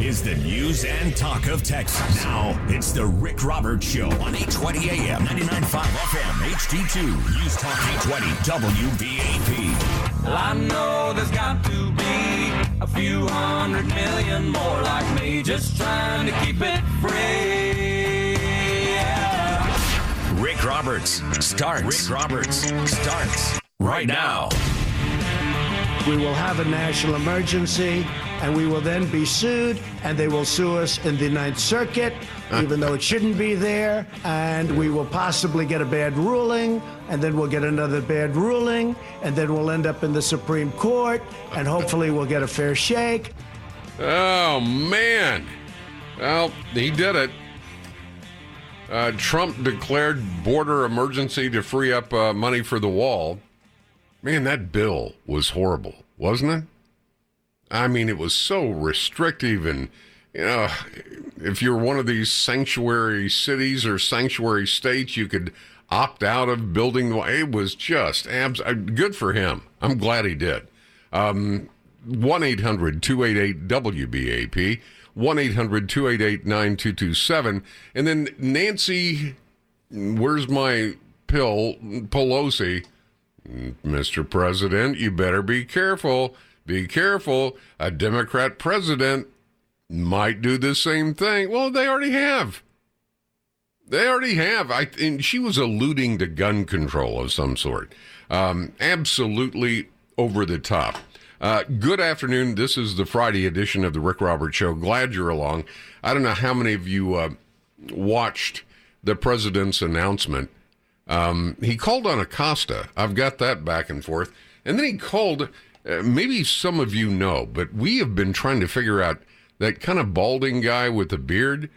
is the news and talk of Texas. Now, it's the Rick Roberts Show on 820 AM, 99.5 FM, HD2, News Talk 820 WBAP. Well, I know there's got to be a few 100 million more like me, just trying to keep it free. Yeah. Rick Roberts starts right now. We will have a national emergency, and we will then be sued, and they will sue us in the Ninth Circuit, even though it shouldn't be there, and we will possibly get a bad ruling, and then we'll get another bad ruling, and then we'll end up in the Supreme Court, and hopefully we'll get a fair shake. Oh, man. Well, he did it. Trump declared border emergency to free up money for the wall. Man, that bill was horrible, wasn't it? I mean, it was so restrictive, and, you know, if you're one of these sanctuary cities or sanctuary states, you could opt out of building the wall. It was just good for him. I'm glad he did. 1-800-288-WBAP, 1-800-288-9227, and then Nancy, where's my pill, Pelosi, Mr. President, you better be careful. Be careful. A Democrat president might do the same thing. Well, they already have. And she was alluding to gun control of some sort. Absolutely over the top. Good afternoon. This is the Friday edition of the Rick Roberts Show. Glad you're along. I don't know how many of you watched the president's announcement. He called on Acosta. I've got that back and forth. And then he called, maybe some of you know, but we have been trying to figure out that kind of balding guy with the beard.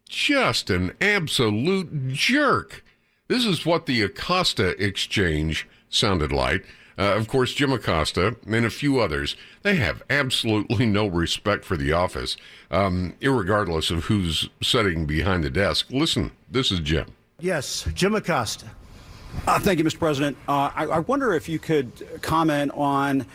Just an absolute jerk. This is what the Acosta exchange sounded like. Of course, Jim Acosta and a few others, they have absolutely no respect for the office, irregardless of who's sitting behind the desk. Listen, this is Jim. Yes, Jim Acosta. Thank you, Mr. President. I wonder if you could comment on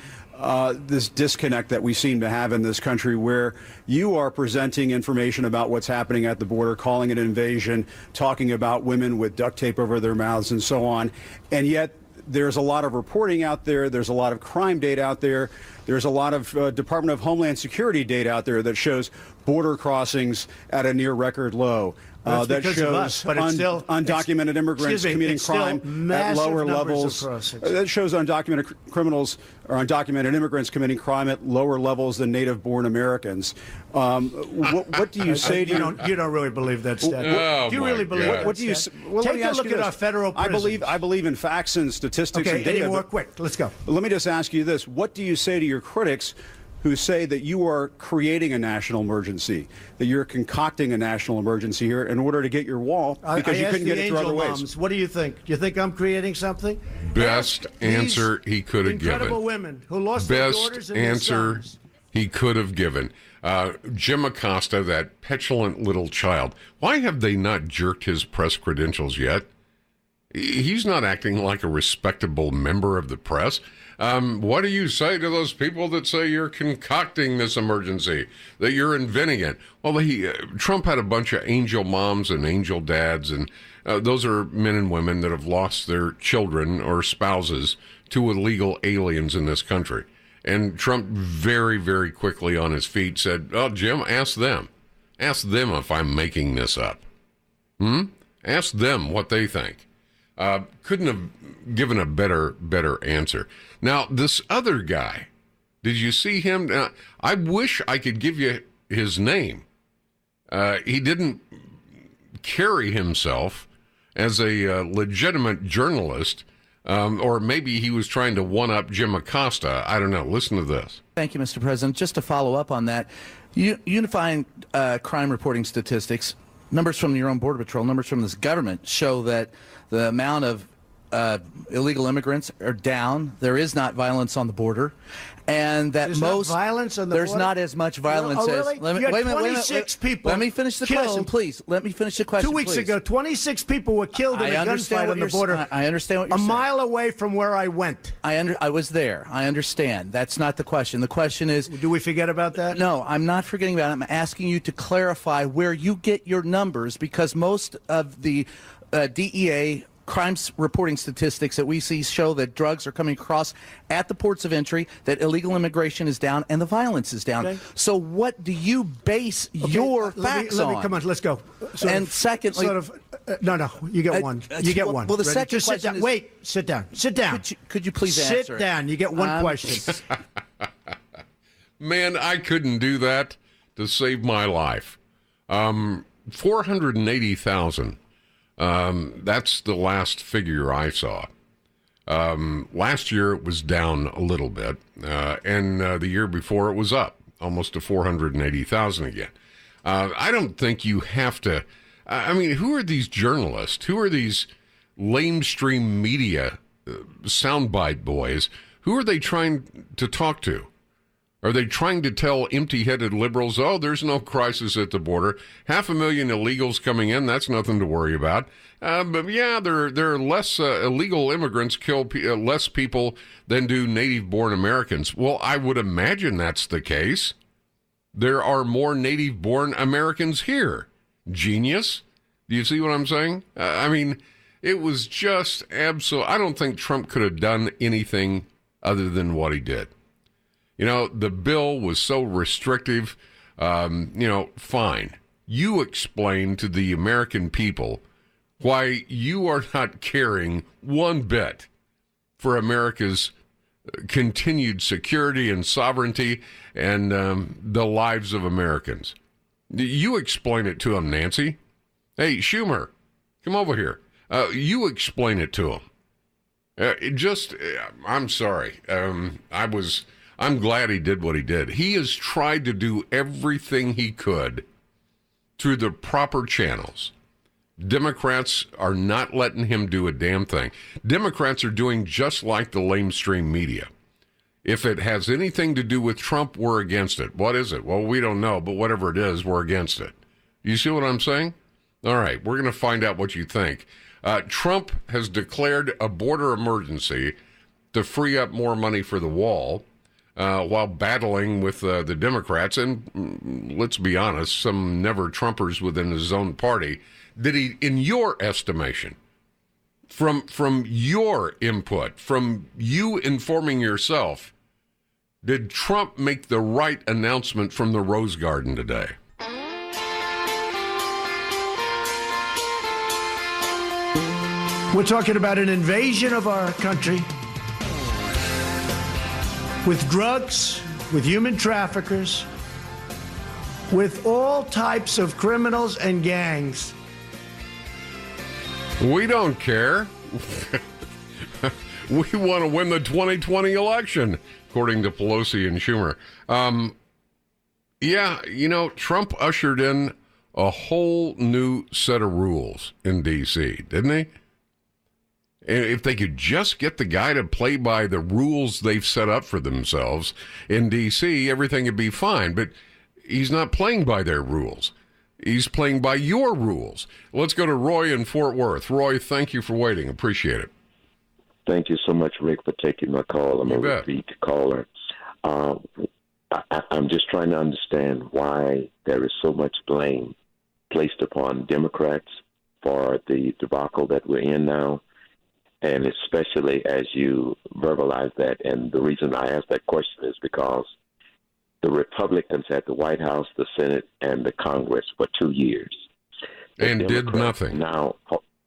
this disconnect that we seem to have in this country, where you are presenting information about what's happening at the border, calling it an invasion, talking about women with duct tape over their mouths and so on, and yet there's a lot of reporting out there, there's a lot of crime data out there, there's a lot of Department of Homeland Security data out there that shows border crossings at a near record low. That shows undocumented immigrants committing crime at lower levels. That shows undocumented criminals or undocumented immigrants committing crime at lower levels than native-born Americans. What do you say to you don't really believe that stat? Do you really believe that? What do you? Well, take a look at our federal prisons. I believe in facts and statistics. Okay, and data. any more quick? Let's go. Let me just ask you this: what do you say to your critics who say that you are creating a national emergency, that you're concocting a national emergency here in order to get your wall because you couldn't get it through other ways? What do you think? Do you think I'm creating something? Best answer he could have given. Incredible women who lost their daughters and Best their answer sons. he could have given. Jim Acosta, that petulant little child. Why have they not jerked his press credentials yet? He's not acting like a respectable member of the press. What do you say to those people that say you're concocting this emergency, that you're inventing it? Well, Trump had a bunch of angel moms and angel dads, and those are men and women that have lost their children or spouses to illegal aliens in this country. And Trump very, very quickly on his feet said, "Oh, Jim, ask them. Ask them if I'm making this up. Ask them what they think." Couldn't have given a better answer. Now, this other guy, did you see him? Now, I wish I could give you his name. He didn't carry himself as a legitimate journalist, or maybe he was trying to one-up Jim Acosta. I don't know. Listen to this. Thank you, Mr. President. Just to follow up on that, unifying crime reporting statistics, numbers from your own Border Patrol, numbers from this government show that the amount of illegal immigrants are down. There is not violence on the border. And that there's most not violence on the there's border? not as much violence Oh, really? as. Let me, You had wait a minute, 26 people Let me finish the killed. question, please. Let me finish the question. 2 weeks please. ago, 26 people were killed in a gunfight on the border. I understand what you're saying. A mile away from where I went. I was there. I understand. That's not the question. The question is, Do we forget about that? no, I'm not forgetting about it. I'm asking you to clarify where you get your numbers, because most of the DEA crimes reporting statistics that we see show that drugs are coming across at the ports of entry, that illegal immigration is down, and the violence is down. Okay. So what do you base your facts on? Come on, let's go. Secondly, no, you get one. You get one. Well, the Ready? second Just sit question down. is, Wait, sit down. Sit down. Could you please answer? Sit down. You get one question. Man, I couldn't do that to save my life. 480,000. That's the last figure I saw. Last year it was down a little bit, and the year before it was up almost to 480,000 again. I don't think you have to. I mean, who are these journalists? Who are these lamestream media soundbite boys? Who are they trying to talk to? Are they trying to tell empty-headed liberals, oh, there's no crisis at the border, 500,000 illegals coming in, that's nothing to worry about? But yeah, there are less illegal immigrants kill less people than do native-born Americans. Well, I would imagine that's the case. There are more native-born Americans here. Genius. Do you see what I'm saying? I mean, it was just absolute. I don't think Trump could have done anything other than what he did. You know, the bill was so restrictive. Fine. You explain to the American people why you are not caring one bit for America's continued security and sovereignty and the lives of Americans. You explain it to them, Nancy. Hey, Schumer, come over here. You explain it to them. I'm sorry. I'm glad he did what he did. He has tried to do everything he could through the proper channels. Democrats are not letting him do a damn thing. Democrats are doing just like the lamestream media. If it has anything to do with Trump, we're against it. What is it? Well, we don't know, but whatever it is, we're against it. You see what I'm saying? All right, we're going to find out what you think. Trump has declared a border emergency to free up more money for the wall. While battling with the Democrats and, let's be honest, some never-Trumpers within his own party. Did he, in your estimation, from your input, from you informing yourself, did Trump make the right announcement from the Rose Garden today? We're talking about an invasion of our country with drugs, with human traffickers, with all types of criminals and gangs. We don't care. We want to win the 2020 election, according to Pelosi and Schumer. Trump ushered in a whole new set of rules in D.C., didn't he? If they could just get the guy to play by the rules they've set up for themselves in D.C., everything would be fine. But he's not playing by their rules. He's playing by your rules. Let's go to Roy in Fort Worth. Roy, thank you for waiting. Appreciate it. Thank you so much, Rick, for taking my call. I'm a repeat caller. I'm just trying to understand why there is so much blame placed upon Democrats for the debacle that we're in now. And especially as you verbalize that, and the reason I ask that question is because the Republicans had the White House, the Senate, and the Congress for 2 years. And did nothing. Now,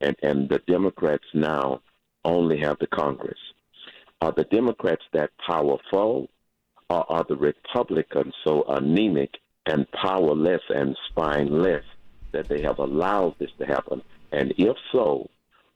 and the Democrats now only have the Congress. Are the Democrats that powerful, or are the Republicans so anemic and powerless and spineless that they have allowed this to happen? And if so,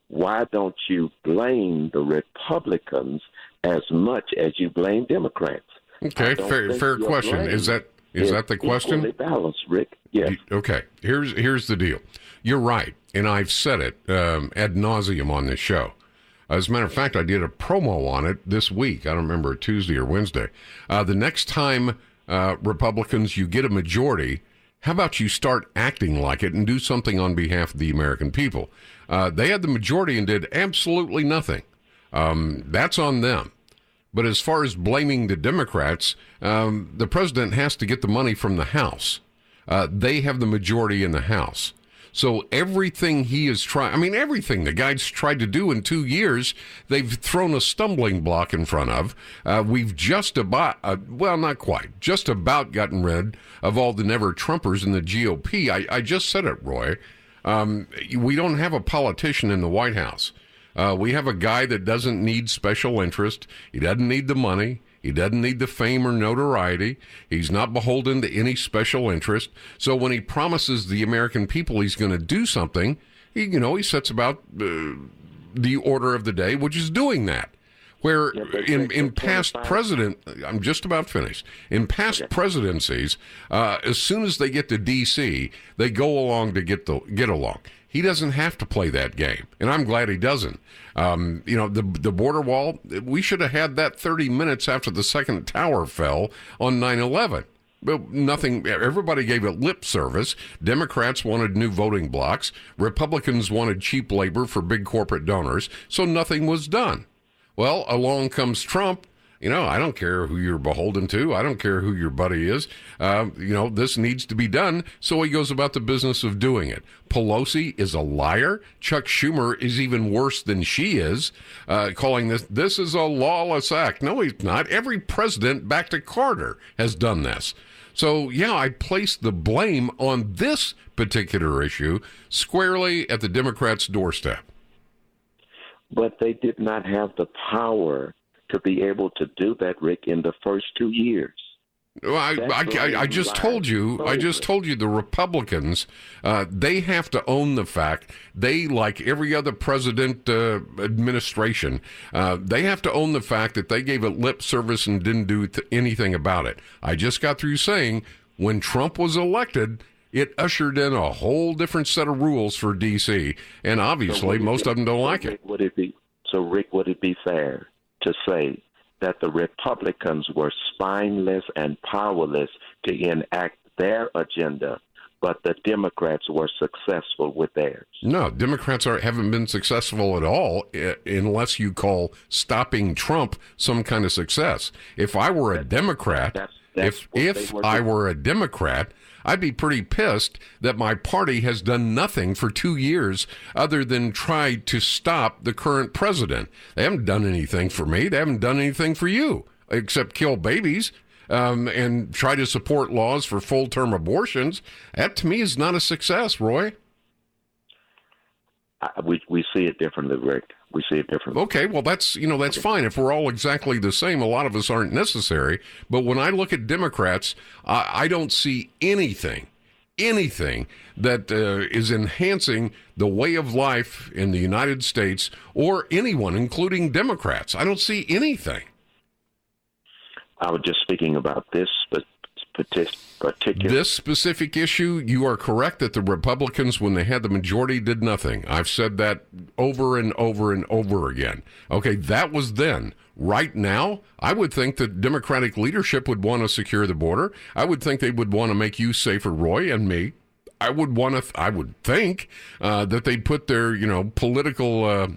why don't you blame the Republicans as much as you blame Democrats? Okay, fair question. Is that the question? Equally balanced, Rick. Yes. Okay. Here's the deal. You're right, and I've said it ad nauseum on this show. As a matter of fact, I did a promo on it this week. I don't remember, Tuesday or Wednesday. The next time, Republicans, you get a majority, how about you start acting like it and do something on behalf of the American people? They had the majority and did absolutely nothing. That's on them. But as far as blaming the Democrats, the president has to get the money from the House. They have the majority in the House. So everything he is trying, everything the guy's tried to do in 2 years, they've thrown a stumbling block in front of. We've just about, not quite, just about gotten rid of all the never-Trumpers in the GOP. I just said it, Roy. We don't have a politician in the White House. We have a guy that doesn't need special interest. He doesn't need the money. He doesn't need the fame or notoriety. He's not beholden to any special interest. So when he promises the American people he's going to do something, he sets about the order of the day, which is doing that. Where in past president, I'm just about finished. In past presidencies, as soon as they get to D.C., they go along to get along. He doesn't have to play that game, and I'm glad he doesn't. The border wall, we should have had that 30 minutes after the second tower fell on 9/11. But nothing, everybody gave it lip service. Democrats wanted new voting blocks. Republicans wanted cheap labor for big corporate donors, so nothing was done. Well, along comes Trump. I don't care who you're beholden to. I don't care who your buddy is. This needs to be done. So he goes about the business of doing it. Pelosi is a liar. Chuck Schumer is even worse than she is, calling this is a lawless act. No, he's not. Every president back to Carter has done this. So, I place the blame on this particular issue squarely at the Democrats' doorstep. But they did not have the power to be able to do that, Rick, in the first 2 years. Well, I just told you the Republicans, they have to own the fact they, like every other president administration, they have to own the fact that they gave it lip service and didn't do anything about it. I just got through saying when Trump was elected, it ushered in a whole different set of rules for D.C., and obviously most of them don't like it. Rick, would it be fair to say that the Republicans were spineless and powerless to enact their agenda, but the Democrats were successful with theirs? No, Democrats haven't been successful at all unless you call stopping Trump some kind of success. If I were a Democrat, I'd be pretty pissed that my party has done nothing for 2 years other than try to stop the current president. They haven't done anything for me. They haven't done anything for you except kill babies and try to support laws for full-term abortions. That, to me, is not a success, Roy. We see it differently, Rick. We see it differently. Okay, well, that's fine. If we're all exactly the same, a lot of us aren't necessary. But when I look at Democrats, I don't see anything that is enhancing the way of life in the United States or anyone, including Democrats. I don't see anything. I was just speaking about this particular... This specific issue, you are correct that the Republicans, when they had the majority, did nothing. I've said that over and over and over again. Okay, that was then. Right now, I would think that Democratic leadership would want to secure the border. I would think they would want to make you safer, Roy, and me. I would think that they'd put their, political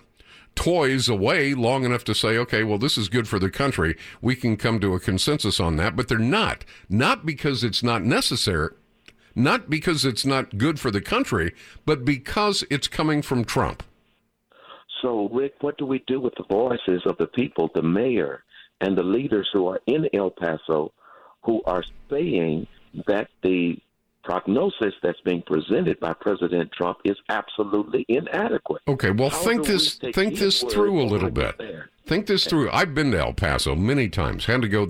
toys away long enough to say, okay, well, this is good for the country. We can come to a consensus on that, but they're not. Not because it's not necessary, not because it's not good for the country, but because it's coming from Trump. So, Rick, what do we do with the voices of the people, the mayor and the leaders who are in El Paso, who are saying that the prognosis that's being presented by President Trump is absolutely inadequate? Okay, well, think this through a little bit. Think this through. I've been to El Paso many times. Had to go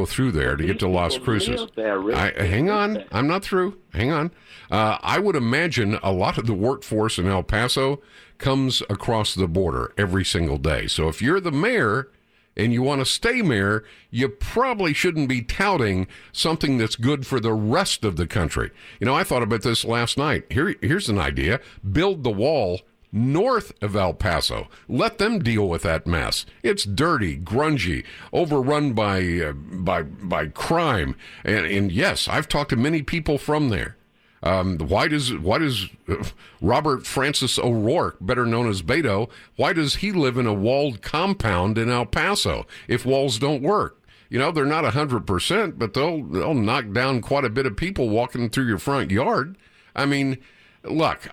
through there to get to Las Cruces. Hang on, I'm not through. Hang on. I would imagine a lot of the workforce in El Paso comes across the border every single day. So if you're the mayor and you want to stay mayor, you probably shouldn't be touting something that's good for the rest of the country. I thought about this last night. Here's an idea. Build the wall north of El Paso. Let them deal with that mess. It's dirty, grungy, overrun by crime. And yes, I've talked to many people from there. Why does Robert Francis O'Rourke, better known as Beto, why does he live in a walled compound in El Paso if walls don't work? You know, they're not 100%, but they'll knock down quite a bit of people walking through your front yard. I mean, look,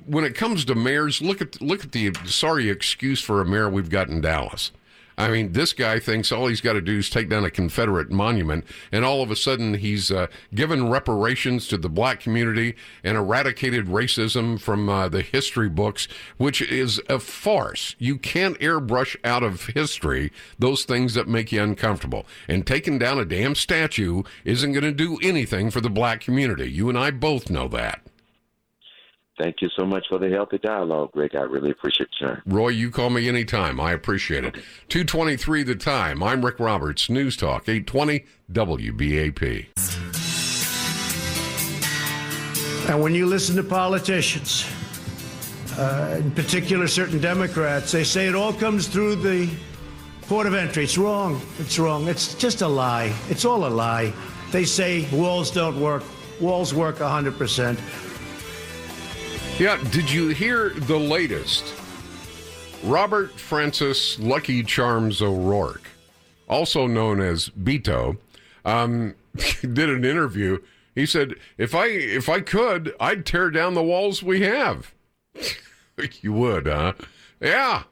when it comes to mayors, look at the sorry excuse for a mayor we've got in Dallas. I mean, this guy thinks all he's got to do is take down a Confederate monument, and all of a sudden he's given reparations to the black community and eradicated racism from the history books, which is a farce. You can't airbrush out of history those things that make you uncomfortable. And taking down a damn statue isn't going to do anything for the black community. You and I both know that. Thank you so much for the healthy dialogue, Rick. I really appreciate it, sir. Roy, you call me anytime. I appreciate it. 2:23 the time. I'm Rick Roberts, News Talk, 820 WBAP. And when you listen to politicians, in particular certain Democrats, they say it all comes through the port of entry. It's wrong. It's wrong. It's just a lie. It's all a lie. They say walls don't work. Walls work 100%. Yeah, did you hear the latest? Robert Francis Lucky Charms O'Rourke, also known as Beto, did an interview. He said, if I could, I'd tear down the walls we have. You would, huh? Yeah.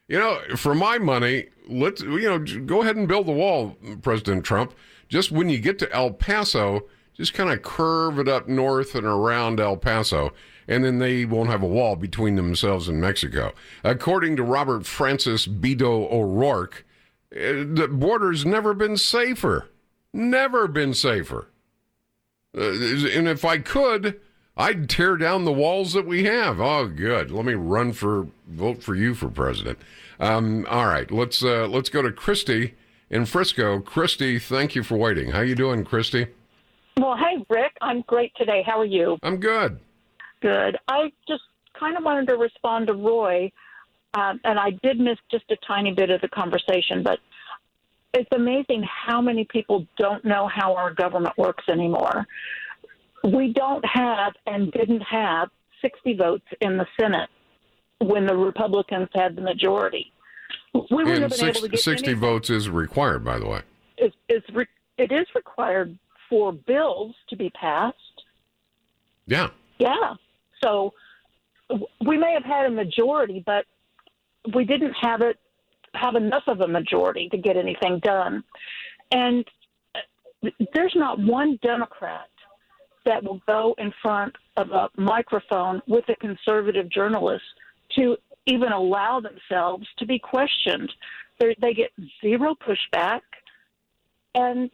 You know, for my money, go ahead and build the wall, President Trump. Just when you get to El Paso, just kind of curve it up north and around El Paso, and then they won't have a wall between themselves and Mexico. According to Robert Francis Beto O'Rourke, the border's never been safer. Never been safer. And if I could, I'd tear down the walls that we have. Oh, good. Let me vote for you for president. All right, let's go to Christy in Frisco. Christy, thank you for waiting. How you doing, Christy? Well, hey, Rick, I'm great today. How are you? I'm good. Good. I just kind of wanted to respond to Roy, and I did miss just a tiny bit of the conversation, but it's amazing how many people don't know how our government works anymore. We don't have and didn't have 60 votes in the Senate when the Republicans had the majority. We wouldn't have been able to get 60 votes is required, by the way. It is required for bills to be passed. Yeah. Yeah. So we may have had a majority, but we didn't have enough of a majority to get anything done. And there's not one Democrat that will go in front of a microphone with a conservative journalist to even allow themselves to be questioned. They get zero pushback, and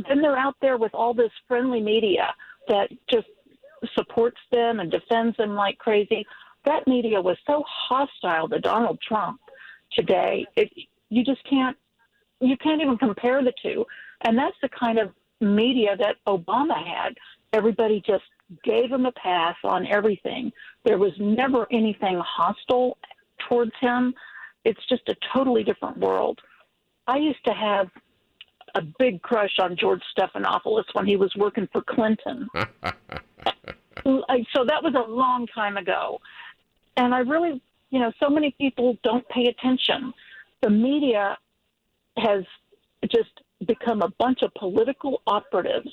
then they're out there with all this friendly media that just supports them and defends them like crazy. That media was so hostile to Donald Trump today. You can't even compare the two. And that's the kind of media that Obama had. Everybody just gave him a pass on everything. There was never anything hostile towards him. It's just a totally different world. I used to have a big crush on George Stephanopoulos when he was working for Clinton. So that was a long time ago. And I really, so many people don't pay attention. The media has just become a bunch of political operatives.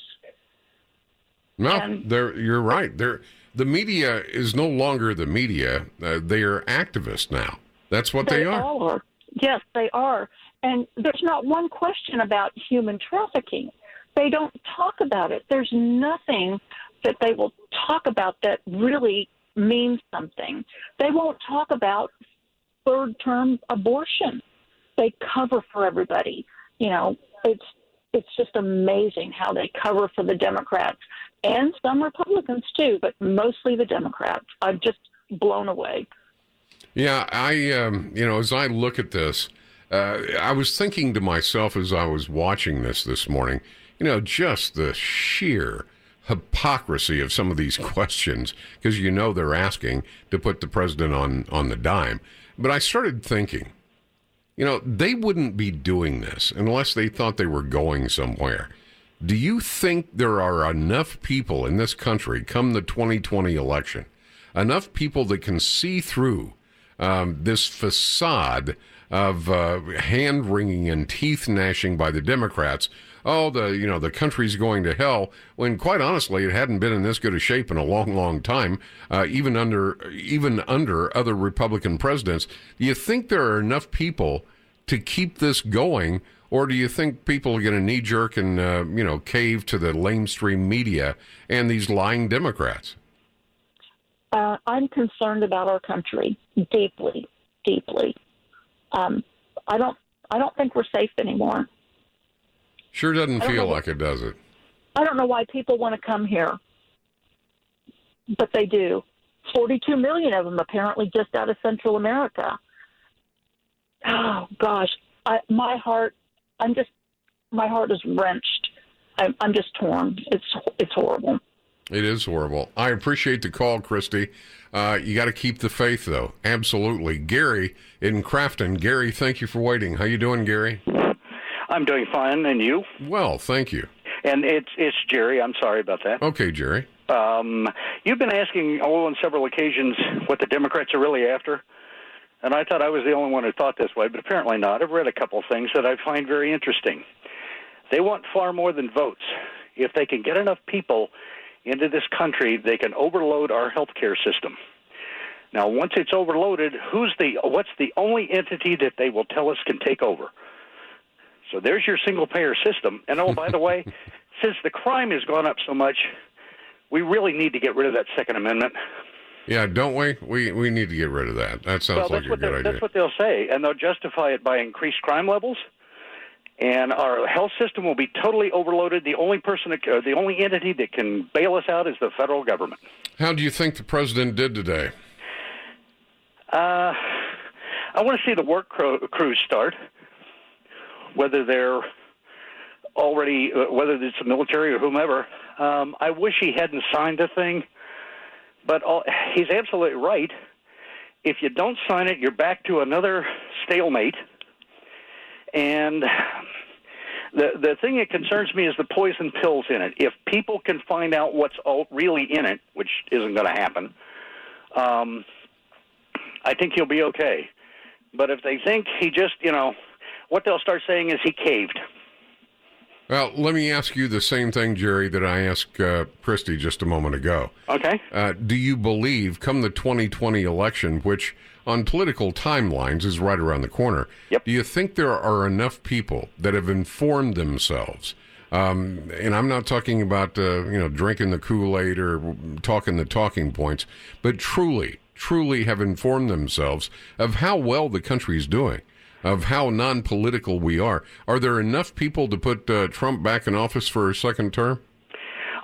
No, you're right. The media is no longer the media. They are activists now. That's what they are. All are. Yes, they are. And there's not one question about human trafficking. They don't talk about it. There's nothing that they will talk about that really means something. They won't talk about third-term abortion. They cover for everybody. It's just amazing how they cover for the Democrats and some Republicans too, but mostly the Democrats. I'm just blown away. Yeah, as I look at this, I was thinking to myself as I was watching this morning, just the sheer hypocrisy of some of these questions, because they're asking to put the president on the dime. But I started thinking, they wouldn't be doing this unless they thought they were going somewhere. Do you think there are enough people in this country come the 2020 election, enough people that can see through this facade of hand-wringing and teeth-gnashing by the Democrats? Oh, the country's going to hell, when quite honestly it hadn't been in this good a shape in a long, long time, even under other Republican presidents. Do you think there are enough people to keep this going, or do you think people are going to knee-jerk and cave to the lamestream media and these lying Democrats? I'm concerned about our country deeply, deeply. I don't think we're safe anymore. Sure doesn't feel like it, does it? I don't know why people want to come here, but they do. 42 million of them apparently just out of Central America. Oh gosh, my heart is wrenched. I'm just torn. It's horrible. It is horrible. I appreciate the call, Christy. You got to keep the faith, though. Absolutely. Gary in Crafton. Gary, thank you for waiting. How you doing, Gary? I'm doing fine, and you? Well, thank you. And it's Jerry. I'm sorry about that. Okay, Jerry. You've been asking on several occasions what the Democrats are really after, and I thought I was the only one who thought this way, but apparently not. I've read a couple of things that I find very interesting. They want far more than votes. If they can get enough people into this country, they can overload our healthcare system. Now, once it's overloaded, what's the only entity that they will tell us can take over? So there's your single-payer system. And, oh, by the way, since the crime has gone up so much, we really need to get rid of that Second Amendment. Yeah, don't we? We need to get rid of that. That sounds like a good idea. That's what they'll say, and they'll justify it by increased crime levels. And our health system will be totally overloaded. The only entity that can bail us out is the federal government. How do you think the president did today? I want to see the work crews start. Whether they're already, whether it's the military or whomever. I wish he hadn't signed the thing, but he's absolutely right. If you don't sign it, you're back to another stalemate. And the thing that concerns me is the poison pills in it. If people can find out what's really in it, which isn't going to happen, I think he'll be okay. But if they think he just, what they'll start saying is he caved. Well, let me ask you the same thing, Jerry, that I asked Christy just a moment ago. Okay. Do you believe, come the 2020 election, which on political timelines is right around the corner, yep. Do you think there are enough people that have informed themselves? And I'm not talking about, drinking the Kool-Aid or talking the talking points, but truly have informed themselves of how well the country's doing, of how non-political we are. Are there enough people to put Trump back in office for a second term?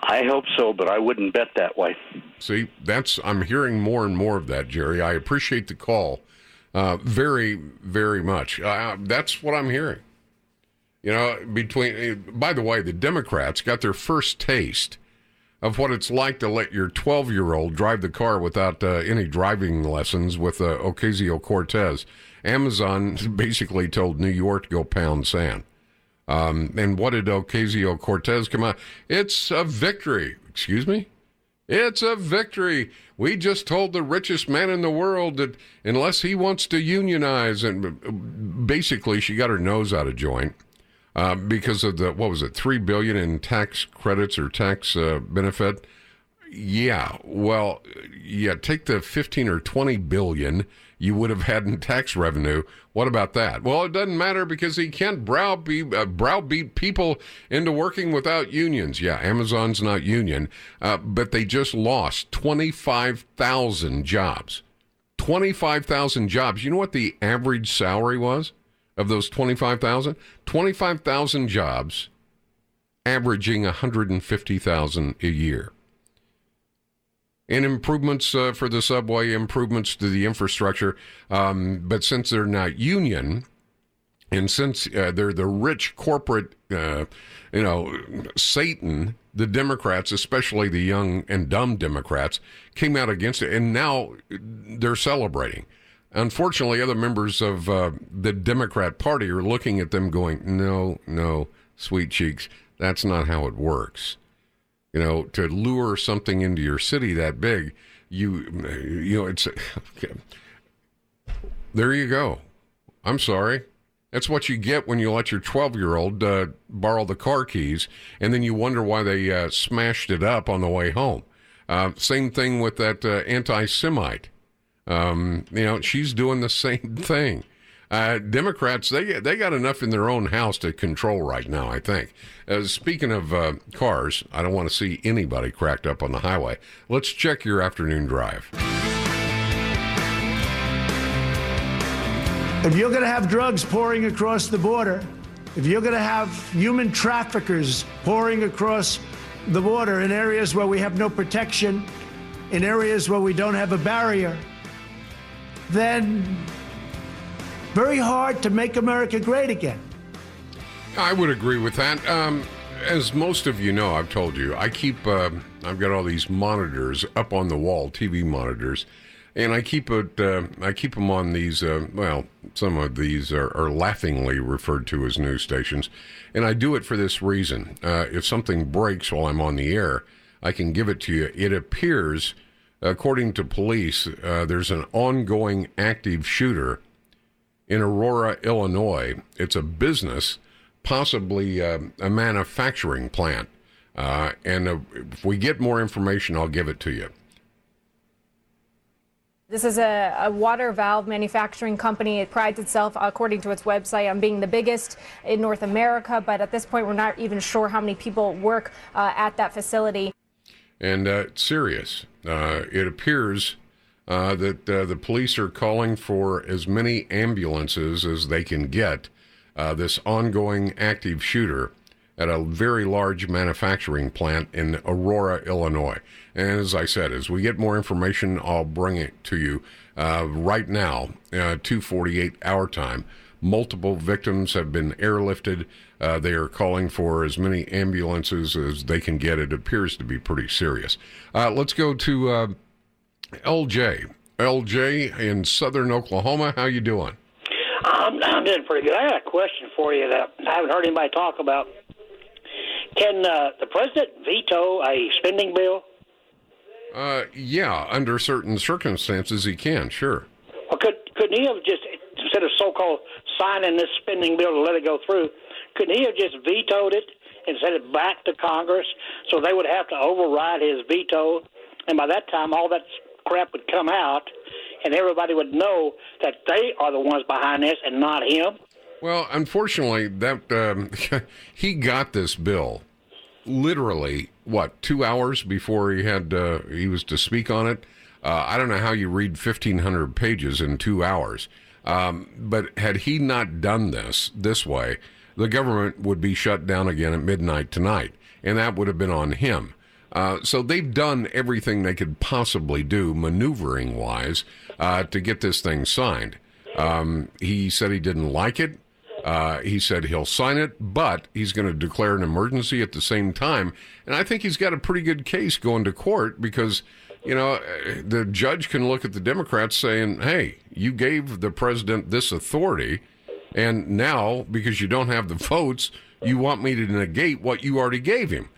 I hope so, but I wouldn't bet that way. See, I'm hearing more and more of that, Jerry. I appreciate the call very, very much. That's what I'm hearing. By the way, the Democrats got their first taste of what it's like to let your 12-year-old drive the car without any driving lessons with Ocasio-Cortez. Amazon basically told New York to go pound sand. And what did Ocasio-Cortez come out? It's a victory. Excuse me? It's a victory. We just told the richest man in the world that unless he wants to unionize, and basically she got her nose out of joint because of the, $3 billion in tax credits or tax benefit. Yeah, well, take the 15 or 20 billion you would have had in tax revenue. What about that? Well, it doesn't matter because he can't browbeat people into working without unions. Yeah, Amazon's not union, but they just lost 25,000 jobs. 25,000 jobs. You know what the average salary was of those 25,000? 25,000 jobs, averaging 150,000 a year. And improvements for the subway, improvements to the infrastructure. But since they're not union, and since they're the rich corporate, Satan the Democrats, especially the young and dumb Democrats, came out against it, and now they're celebrating. Unfortunately, other members of the Democrat Party are looking at them going, no, sweet cheeks, that's not how it works. You know, to lure something into your city that big, you know, it's okay. There you go. I'm sorry. That's what you get when you let your 12-year-old borrow the car keys, and then you wonder why they smashed it up on the way home. Same thing with that anti-Semite. You know, she's doing the same thing. Democrats, they got enough in their own house to control right now, I think. Speaking of cars, I don't want to see anybody cracked up on the highway. Let's check your afternoon drive. If you're going to have drugs pouring across the border, if you're going to have human traffickers pouring across the border in areas where we have no protection, in areas where we don't have a barrier, then very hard to make America great again. I would agree with that. As most of you know, I've told you, I've got all these monitors up on the wall, TV monitors, and I keep them on these, some of these are laughingly referred to as news stations, and I do it for this reason. If something breaks while I'm on the air, I can give it to you. It appears, according to police, there's an ongoing active shooter in Aurora, Illinois. It's a business, possibly a manufacturing plant. And if we get more information, I'll give it to you. This is a water valve manufacturing company. It prides itself, according to its website, on being the biggest in North America. But at this point, we're not even sure how many people work at that facility. And it's serious. It appears that the police are calling for as many ambulances as they can get. This ongoing active shooter at a very large manufacturing plant in Aurora, Illinois. And as I said, as we get more information, I'll bring it to you. Right now, 2:48 our time, multiple victims have been airlifted. They are calling for as many ambulances as they can get. It appears to be pretty serious. Let's go to LJ. LJ in southern Oklahoma. How you doing? I'm doing pretty good. I got a question for you that I haven't heard anybody talk about. Can the president veto a spending bill? Yeah, under certain circumstances he can, sure. Well, couldn't he have just, instead of so-called signing this spending bill to let it go through, couldn't he have just vetoed it and sent it back to Congress so they would have to override his veto? And by that time, all that crap would come out, and everybody would know that they are the ones behind this and not him. Well, unfortunately, that he got this bill literally, 2 hours before he was to speak on it. I don't know how you read 1,500 pages in 2 hours. But had he not done this way, the government would be shut down again at midnight tonight, and that would have been on him. So they've done everything they could possibly do, maneuvering-wise, to get this thing signed. He said he didn't like it. He said he'll sign it, but he's going to declare an emergency at the same time. And I think he's got a pretty good case going to court because, you know, the judge can look at the Democrats saying, hey, you gave the president this authority, and now, because you don't have the votes, you want me to negate what you already gave him,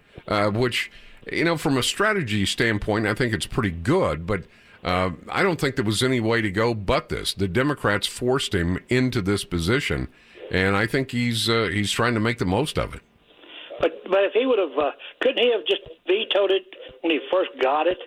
which, you know, from a strategy standpoint, I think it's pretty good, but I don't think there was any way to go but this. The Democrats forced him into this position, and I think he's trying to make the most of it. But if he would have, couldn't he have just vetoed it when he first got it,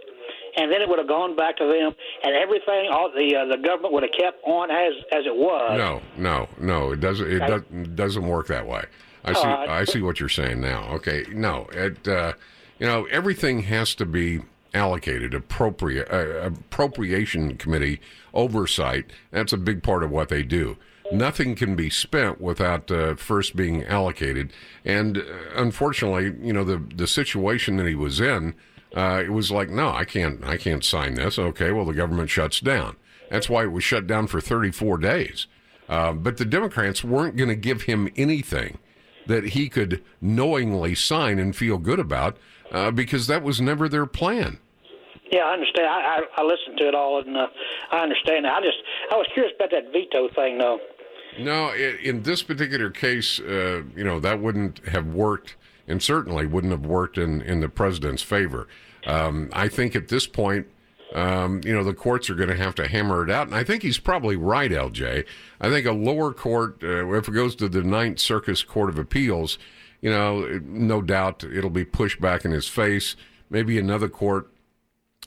and then it would have gone back to them, and everything, all the government would have kept on as it was? No, it doesn't. It doesn't work that way. I see what you're saying now. Okay, no, you know, everything has to be allocated, appropriation committee oversight. That's a big part of what they do. Nothing can be spent without first being allocated. And unfortunately, you know, the situation that he was in, it was like, no, I can't sign this. Okay, well, the government shuts down. That's why it was shut down for 34 days. But the Democrats weren't going to give him anything that he could knowingly sign and feel good about. because that was never their plan. Yeah, I understand. I listened to it all, and I understand. I was curious about that veto thing, though. No, in this particular case, that wouldn't have worked, and certainly wouldn't have worked in the president's favor. I think at this point, the courts are going to have to hammer it out, and I think he's probably right, LJ. I think a lower court, if it goes to the Ninth Circuit Court of Appeals, no doubt it'll be pushed back in his face. Maybe another court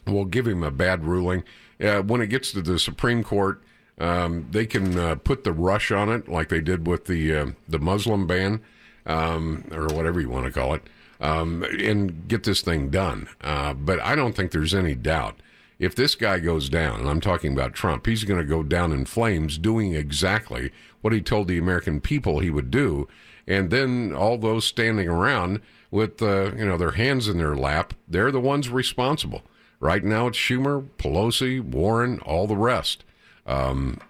will give him a bad ruling. When it gets to the Supreme Court, they can put the rush on it, like they did with the Muslim ban, or whatever you want to call it, and get this thing done. But I don't think there's any doubt. If this guy goes down, and I'm talking about Trump, he's going to go down in flames doing exactly what he told the American people he would do. And then all those standing around with, their hands in their lap, they're the ones responsible. Right now it's Schumer, Pelosi, Warren, all the rest.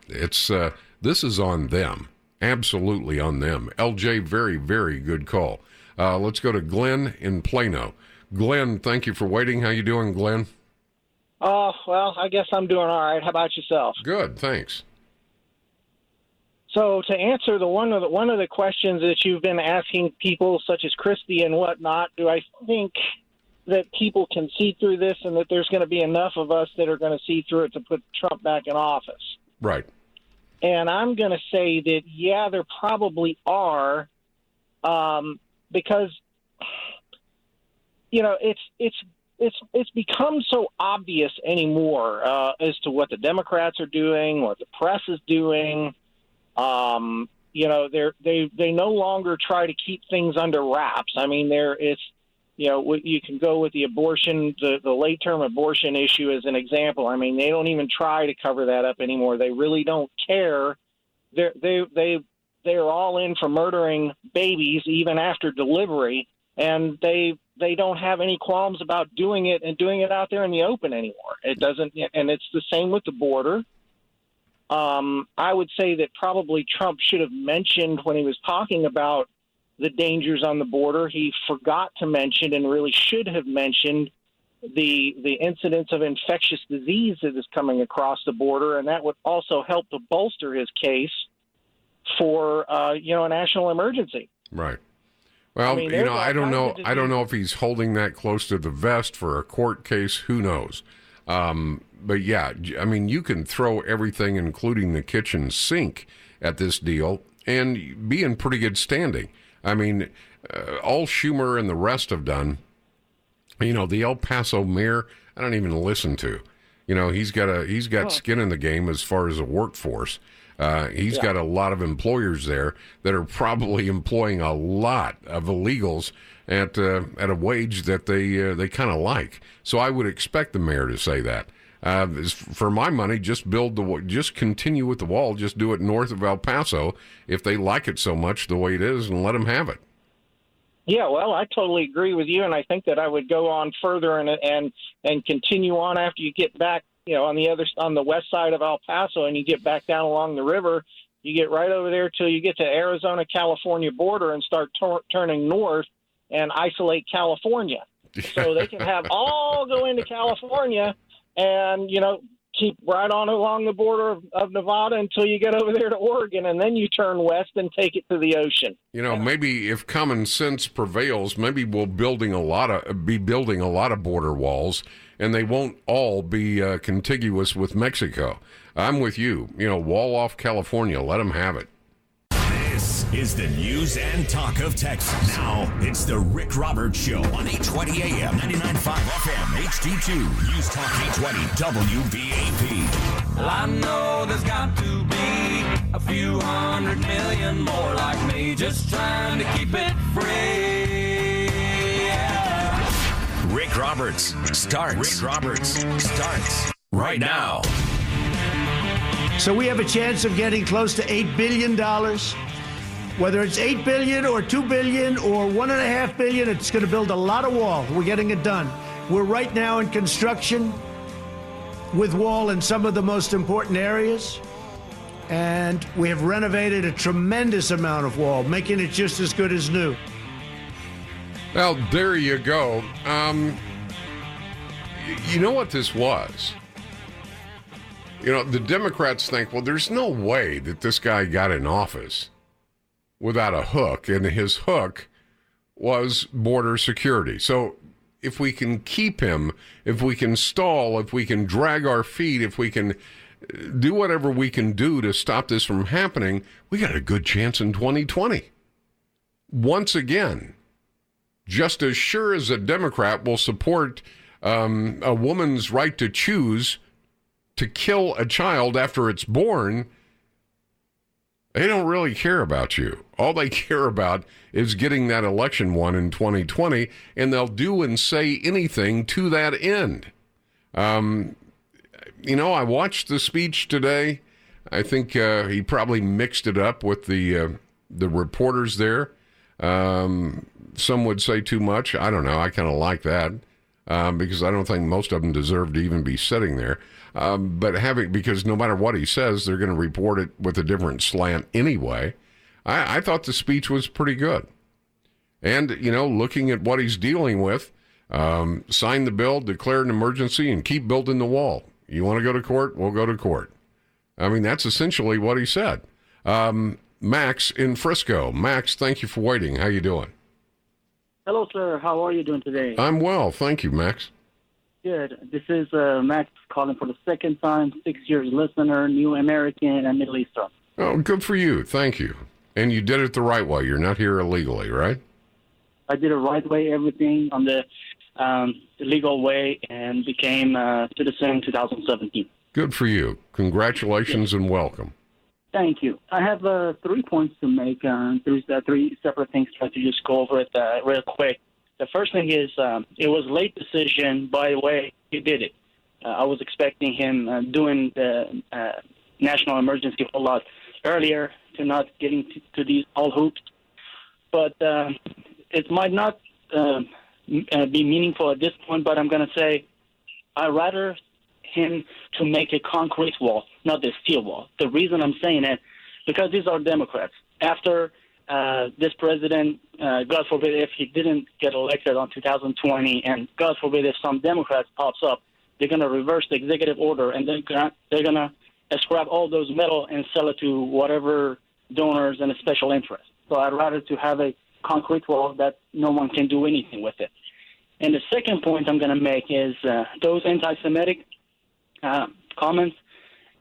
This is on them. Absolutely on them. LJ, very, very good call. Let's go to Glenn in Plano. Glenn, thank you for waiting. How you doing, Glenn? Oh, well, I guess I'm doing all right. How about yourself? Good, thanks. So to answer one of the questions that you've been asking people, such as Christie and whatnot, do I think that people can see through this and that there's going to be enough of us that are going to see through it to put Trump back in office? Right. And I'm going to say that, yeah, there probably are, because, it's become so obvious anymore as to what the Democrats are doing, what the press is doing. They no longer try to keep things under wraps. I mean, you can go with the abortion, the late-term abortion issue as an example. I mean, they don't even try to cover that up anymore. They really don't care. They're all in for murdering babies even after delivery, and they don't have any qualms about doing it and doing it out there in the open anymore. It doesn't, and it's the same with the border. I would say that probably Trump should have mentioned when he was talking about the dangers on the border. He forgot to mention, and really should have mentioned, the incidence of infectious disease that is coming across the border, and that would also help to bolster his case for a national emergency. Right. Well, I don't know if he's holding that close to the vest for a court case. Who knows? But yeah, I mean, you can throw everything, including the kitchen sink, at this deal and be in pretty good standing. I mean, all Schumer and the rest have done, the El Paso mayor, I don't even listen to. He's got skin in the game as far as a workforce. He's got a lot of employers there that are probably employing a lot of illegals at a wage that they kind of like. So I would expect the mayor to say that. For my money, just continue with the wall. Just do it north of El Paso if they like it so much the way it is, and let them have it. Yeah, well, I totally agree with you, and I think that I would go on further and continue on after you get back, on the west side of El Paso, and you get back down along the river. You get right over there till you get to Arizona-California border and start turning north and isolate California. So they can have all go into California and, keep right on along the border of Nevada until you get over there to Oregon, and then you turn west and take it to the ocean. Maybe if common sense prevails, maybe we'll be building a lot of border walls, and they won't all be contiguous with Mexico. I'm with you. Wall off California. Let them have it. This is the news and talk of Texas. Now, it's the Rick Roberts Show on 820 AM, 99.5 FM, HD2, News Talk 820 WBAP. Well, I know there's got to be a few 100 million more like me, just trying to keep it free. Yeah. Rick Roberts starts right now. So we have a chance of getting close to $8 billion. Whether it's $8 billion or $2 billion or $1.5 billion, it's going to build a lot of wall. We're getting it done. We're right now in construction with wall in some of the most important areas. And we have renovated a tremendous amount of wall, making it just as good as new. Well, there you go. You know what this was? You know, the Democrats think, well, there's no way that this guy got in office without a hook, and his hook was border security. So if we can keep him, if we can stall, if we can drag our feet, if we can do whatever we can do to stop this from happening, we got a good chance in 2020. Once again, just as sure as a Democrat will support a woman's right to choose to kill a child after it's born, they don't really care about you. All they care about is getting that election won in 2020, and they'll do and say anything to that end. You know, I watched the speech today. I think he probably mixed it up with the reporters there. Some would say too much. I don't know. I kind of like that because I don't think most of them deserve to even be sitting there. Because no matter what he says, they're going to report it with a different slant anyway. I thought the speech was pretty good. And, you know, looking at what he's dealing with, sign the bill, declare an emergency, and keep building the wall. You want to go to court? We'll go to court. I mean, that's essentially what he said. Max in Frisco. Max, thank you for waiting. How you doing? Hello, sir. How are you doing today? I'm well. Thank you, Max. Good. This is Max calling for the second time, 6 years listener, new American, and Middle Eastern. Oh, good for you. Thank you. And you did it the right way. You're not here illegally, right? I did it right way, everything on the legal way, and became a citizen in 2017. Good for you. Congratulations and welcome. Thank you. I have 3 points to make. Three separate things. Try to just go over it real quick. The first thing is it was a late decision. By the way, he did it. I was expecting him doing the national emergency a lot earlier to not getting to these all hoops. But it might not be meaningful at this point, but I'm going to say I'd rather him to make a concrete wall, not the steel wall. The reason I'm saying it, because these are Democrats. After this president, God forbid if he didn't get elected on 2020, and God forbid if some Democrats pops up, they're going to reverse the executive order, and they're going to scrap all those metal and sell it to whatever donors and a special interest. So I'd rather to have a concrete wall that no one can do anything with it. And the second point I'm going to make is those anti-Semitic comments.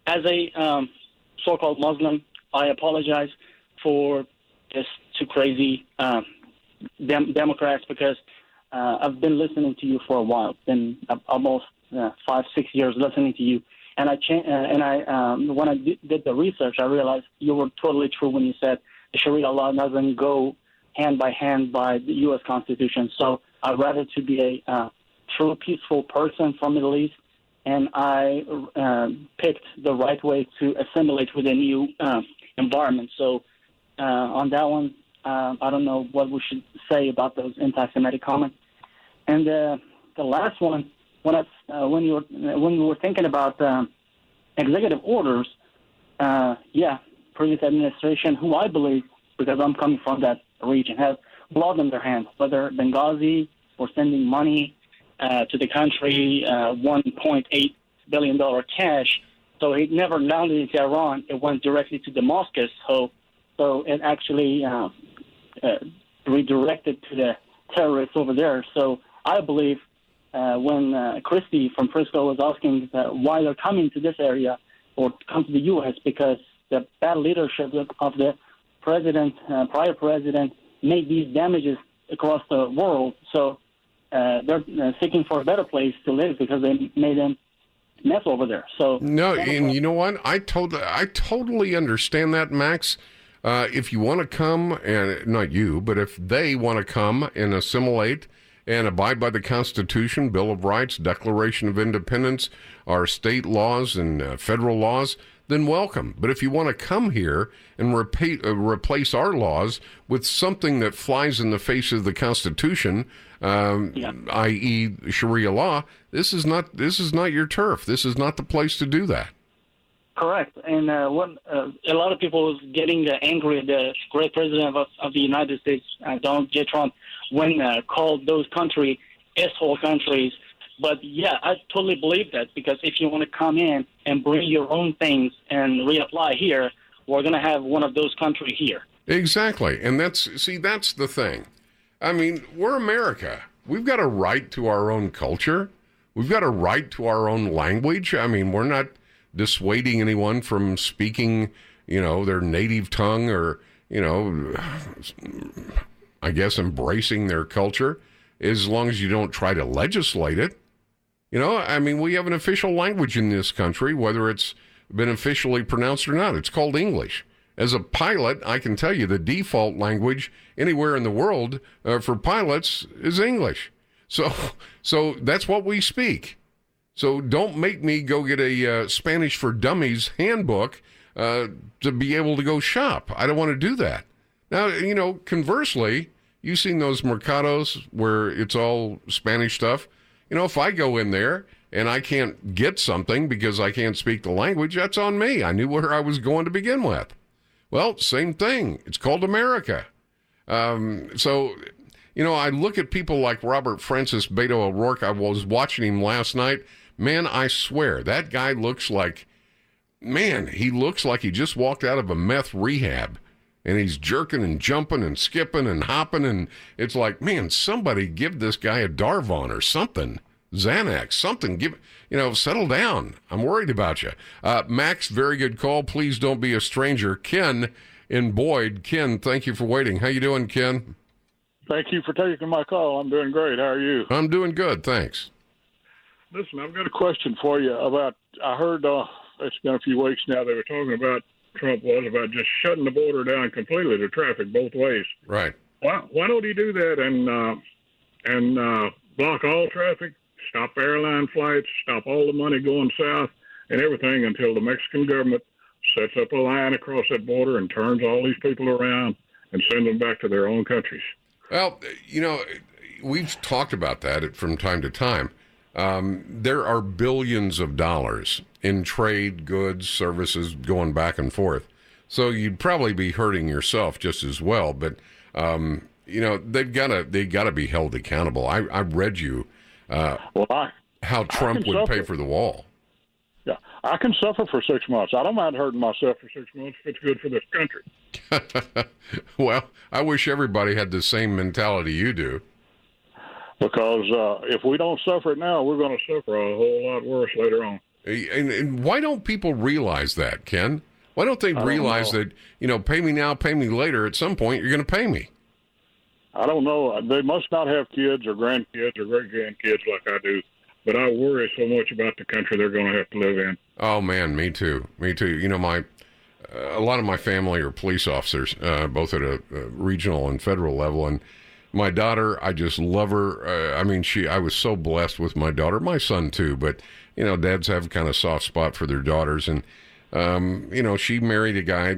As a so-called Muslim, I apologize for this too crazy Democrats, because I've been listening to you for a while. It's been almost 5-6 years listening to you, and when I did the research, I realized you were totally true when you said the Sharia law doesn't go hand by the U.S. Constitution. So I'd rather to be a true peaceful person from Middle East, and I picked the right way to assimilate with a new environment. So on that one, I don't know what we should say about those anti-Semitic comments. And the last one, when you were thinking about executive orders, previous administration, who I believe, because I'm coming from that region, has blood in their hands, whether Benghazi or sending money to the country, $1.8 billion cash. So it never landed into Iran. It went directly to Damascus. So it actually redirected to the terrorists over there. So I believe when Christie from Frisco was asking why they're coming to this area or come to the U.S., because the bad leadership of the prior president, made these damages across the world. So they're seeking for a better place to live because they made them mess over there. So no, and you know what? I totally understand that, Max. If you want to come, and not you, but if they want to come and assimilate and abide by the Constitution, Bill of Rights, Declaration of Independence, our state laws and federal laws, then welcome. But if you want to come here and replace our laws with something that flies in the face of the Constitution, i.e. Sharia law, this is not your turf. This is not the place to do that. Correct. And what a lot of people was getting angry at the great president of the United States, Donald J. Trump, when called those countries asshole countries. But, yeah, I totally believe that, because if you want to come in and bring your own things and reapply here, we're going to have one of those countries here. Exactly. And that's the thing. I mean, we're America. We've got a right to our own culture. We've got a right to our own language. I mean, we're not dissuading anyone from speaking, their native tongue or, I guess embracing their culture, as long as you don't try to legislate it. I mean, we have an official language in this country, whether it's been officially pronounced or not. It's called English. As a pilot, I can tell you the default language anywhere in the world for pilots is English. So that's what we speak. So don't make me go get a Spanish for Dummies handbook to be able to go shop. I don't want to do that. Now, conversely, you've seen those mercados where it's all Spanish stuff. If I go in there and I can't get something because I can't speak the language, that's on me. I knew where I was going to begin with. Well, same thing. It's called America. I look at people like Robert Francis Beto O'Rourke. I was watching him last night. Man, I swear, that guy looks like he just walked out of a meth rehab. And he's jerking and jumping and skipping and hopping. And it's like, man, somebody give this guy a Darvon or something. Xanax, something. Settle down. I'm worried about you. Max, very good call. Please don't be a stranger. Ken in Boyd. Ken, thank you for waiting. How you doing, Ken? Thank you for taking my call. I'm doing great. How are you? I'm doing good, thanks. Listen, I've got a question for you about, I heard it's been a few weeks now, they were talking about, Trump was about just shutting the border down completely to traffic both ways. Right. Why don't he do that and block all traffic, stop airline flights, stop all the money going south and everything until the Mexican government sets up a line across that border and turns all these people around and send them back to their own countries? Well, we've talked about that from time to time. There are billions of dollars in trade, goods, services going back and forth. So you'd probably be hurting yourself just as well. But, they've got to be held accountable. I read you how Trump would pay for the wall. Yeah, I can suffer for 6 months. I don't mind hurting myself for 6 months if it's good for this country. Well, I wish everybody had the same mentality you do. Because if we don't suffer it now, we're going to suffer a whole lot worse later on. And why don't people realize that, Ken? Why don't they realize that, pay me now, pay me later, at some point you're going to pay me? I don't know. They must not have kids or grandkids or great-grandkids like I do. But I worry so much about the country they're going to have to live in. Oh, man, me too. Me too. A lot of my family are police officers, both at a regional and federal level, and my daughter, I just love her. I was so blessed with my daughter, my son too, but, dads have kind of soft spot for their daughters. And, she married a guy.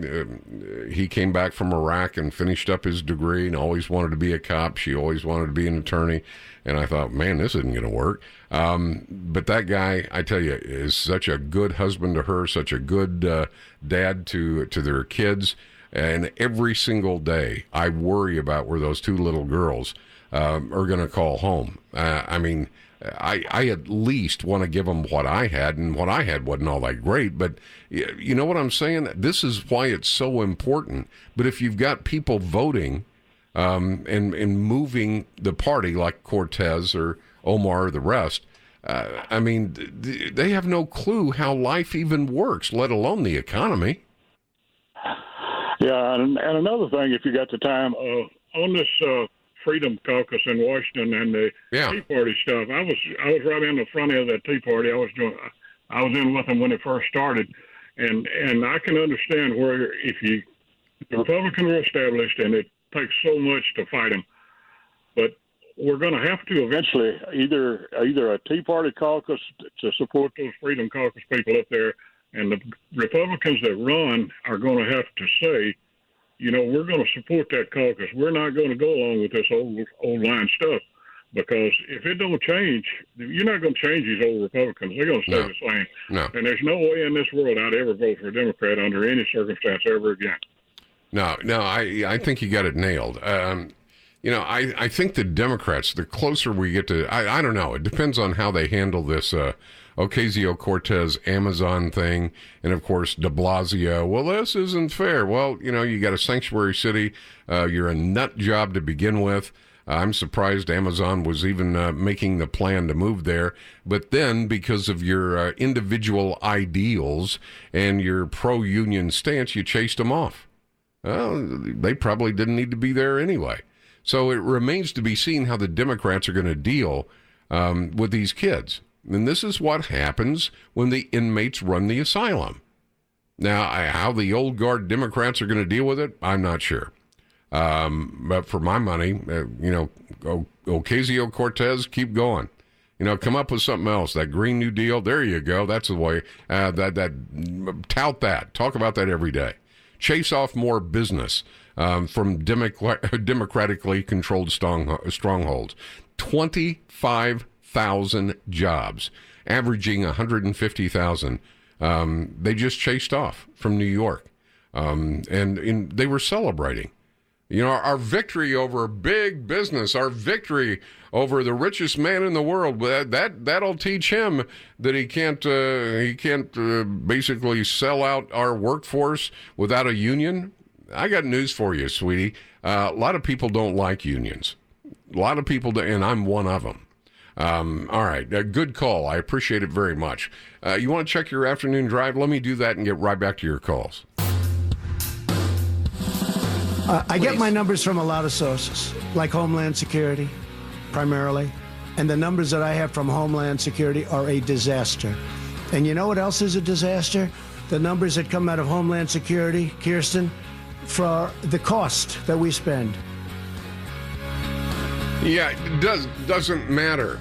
He came back from Iraq and finished up his degree and always wanted to be a cop. She always wanted to be an attorney. And I thought, man, this isn't going to work. But that guy, I tell you, is such a good husband to her, such a good dad to their kids. And every single day, I worry about where those two little girls are going to call home. I at least want to give them what I had, and what I had wasn't all that great. But you know what I'm saying? This is why it's so important. But if you've got people voting and moving the party like Cortez or Omar or the rest, they have no clue how life even works, let alone the economy. Yeah, and another thing, if you got the time, on this Freedom Caucus in Washington and the Tea Party stuff, I was right in the front end of that Tea Party. I was in with them when it first started, and I can understand where the Republicans are established and it takes so much to fight them, but we're going to have to eventually either a Tea Party caucus to support those Freedom Caucus people up there. And the Republicans that run are going to have to say, we're going to support that caucus. We're not going to go along with this old line stuff. Because if it don't change, you're not going to change these old Republicans. They're going to stay the same. No. And there's no way in this world I'd ever vote for a Democrat under any circumstance ever again. No, I think you got it nailed. I think the Democrats, the closer we get to, I don't know, it depends on how they handle this Ocasio-Cortez Amazon thing, and of course de Blasio. Well, this isn't fair. Well, you got a sanctuary city. You're a nut job to begin with. I'm surprised Amazon was even making the plan to move there. But then, because of your individual ideals and your pro-union stance, you chased them off. Well, they probably didn't need to be there anyway. So it remains to be seen how the Democrats are going to deal with these kids. And this is what happens when the inmates run the asylum. Now, how the old guard Democrats are going to deal with it, I'm not sure. But for my money, Ocasio-Cortez, keep going. Come up with something else. That Green New Deal, there you go. That's the way. Tout that. Talk about that every day. Chase off more business from democratically controlled strongholds. 25,000 jobs, averaging 150,000. They just chased off from New York, and they were celebrating. Our victory over big business, our victory over the richest man in the world, that'll teach him that he can't basically sell out our workforce without a union. I got news for you, sweetie. A lot of people don't like unions. A lot of people do, and I'm one of them. All right, good call. I appreciate it very much. You want to check your afternoon drive? Let me do that and get right back to your calls. I get my numbers from a lot of sources, like Homeland Security, primarily. And the numbers that I have from Homeland Security are a disaster. And you know what else is a disaster? The numbers that come out of Homeland Security, Kirsten, for the cost that we spend. Yeah, it doesn't matter.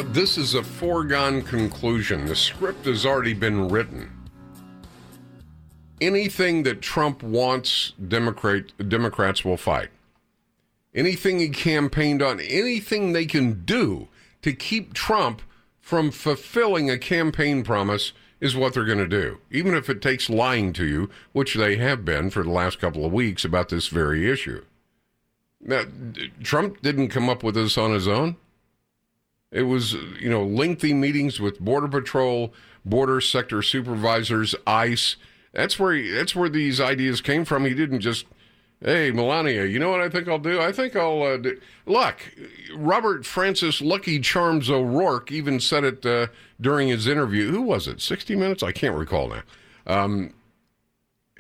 This is a foregone conclusion. The script has already been written. Anything that Trump wants, Democrats will fight. Anything he campaigned on, anything they can do to keep Trump from fulfilling a campaign promise is what they're going to do, even if it takes lying to you, which they have been for the last couple of weeks about this very issue. Now, Trump didn't come up with this on his own. It was, lengthy meetings with Border Patrol, border sector supervisors, ICE. That's where these ideas came from. He didn't just, hey, Melania, you know what I think I'll do? I think I'll look, Robert Francis Lucky Charms O'Rourke even said it during his interview. Who was it? 60 Minutes? I can't recall now.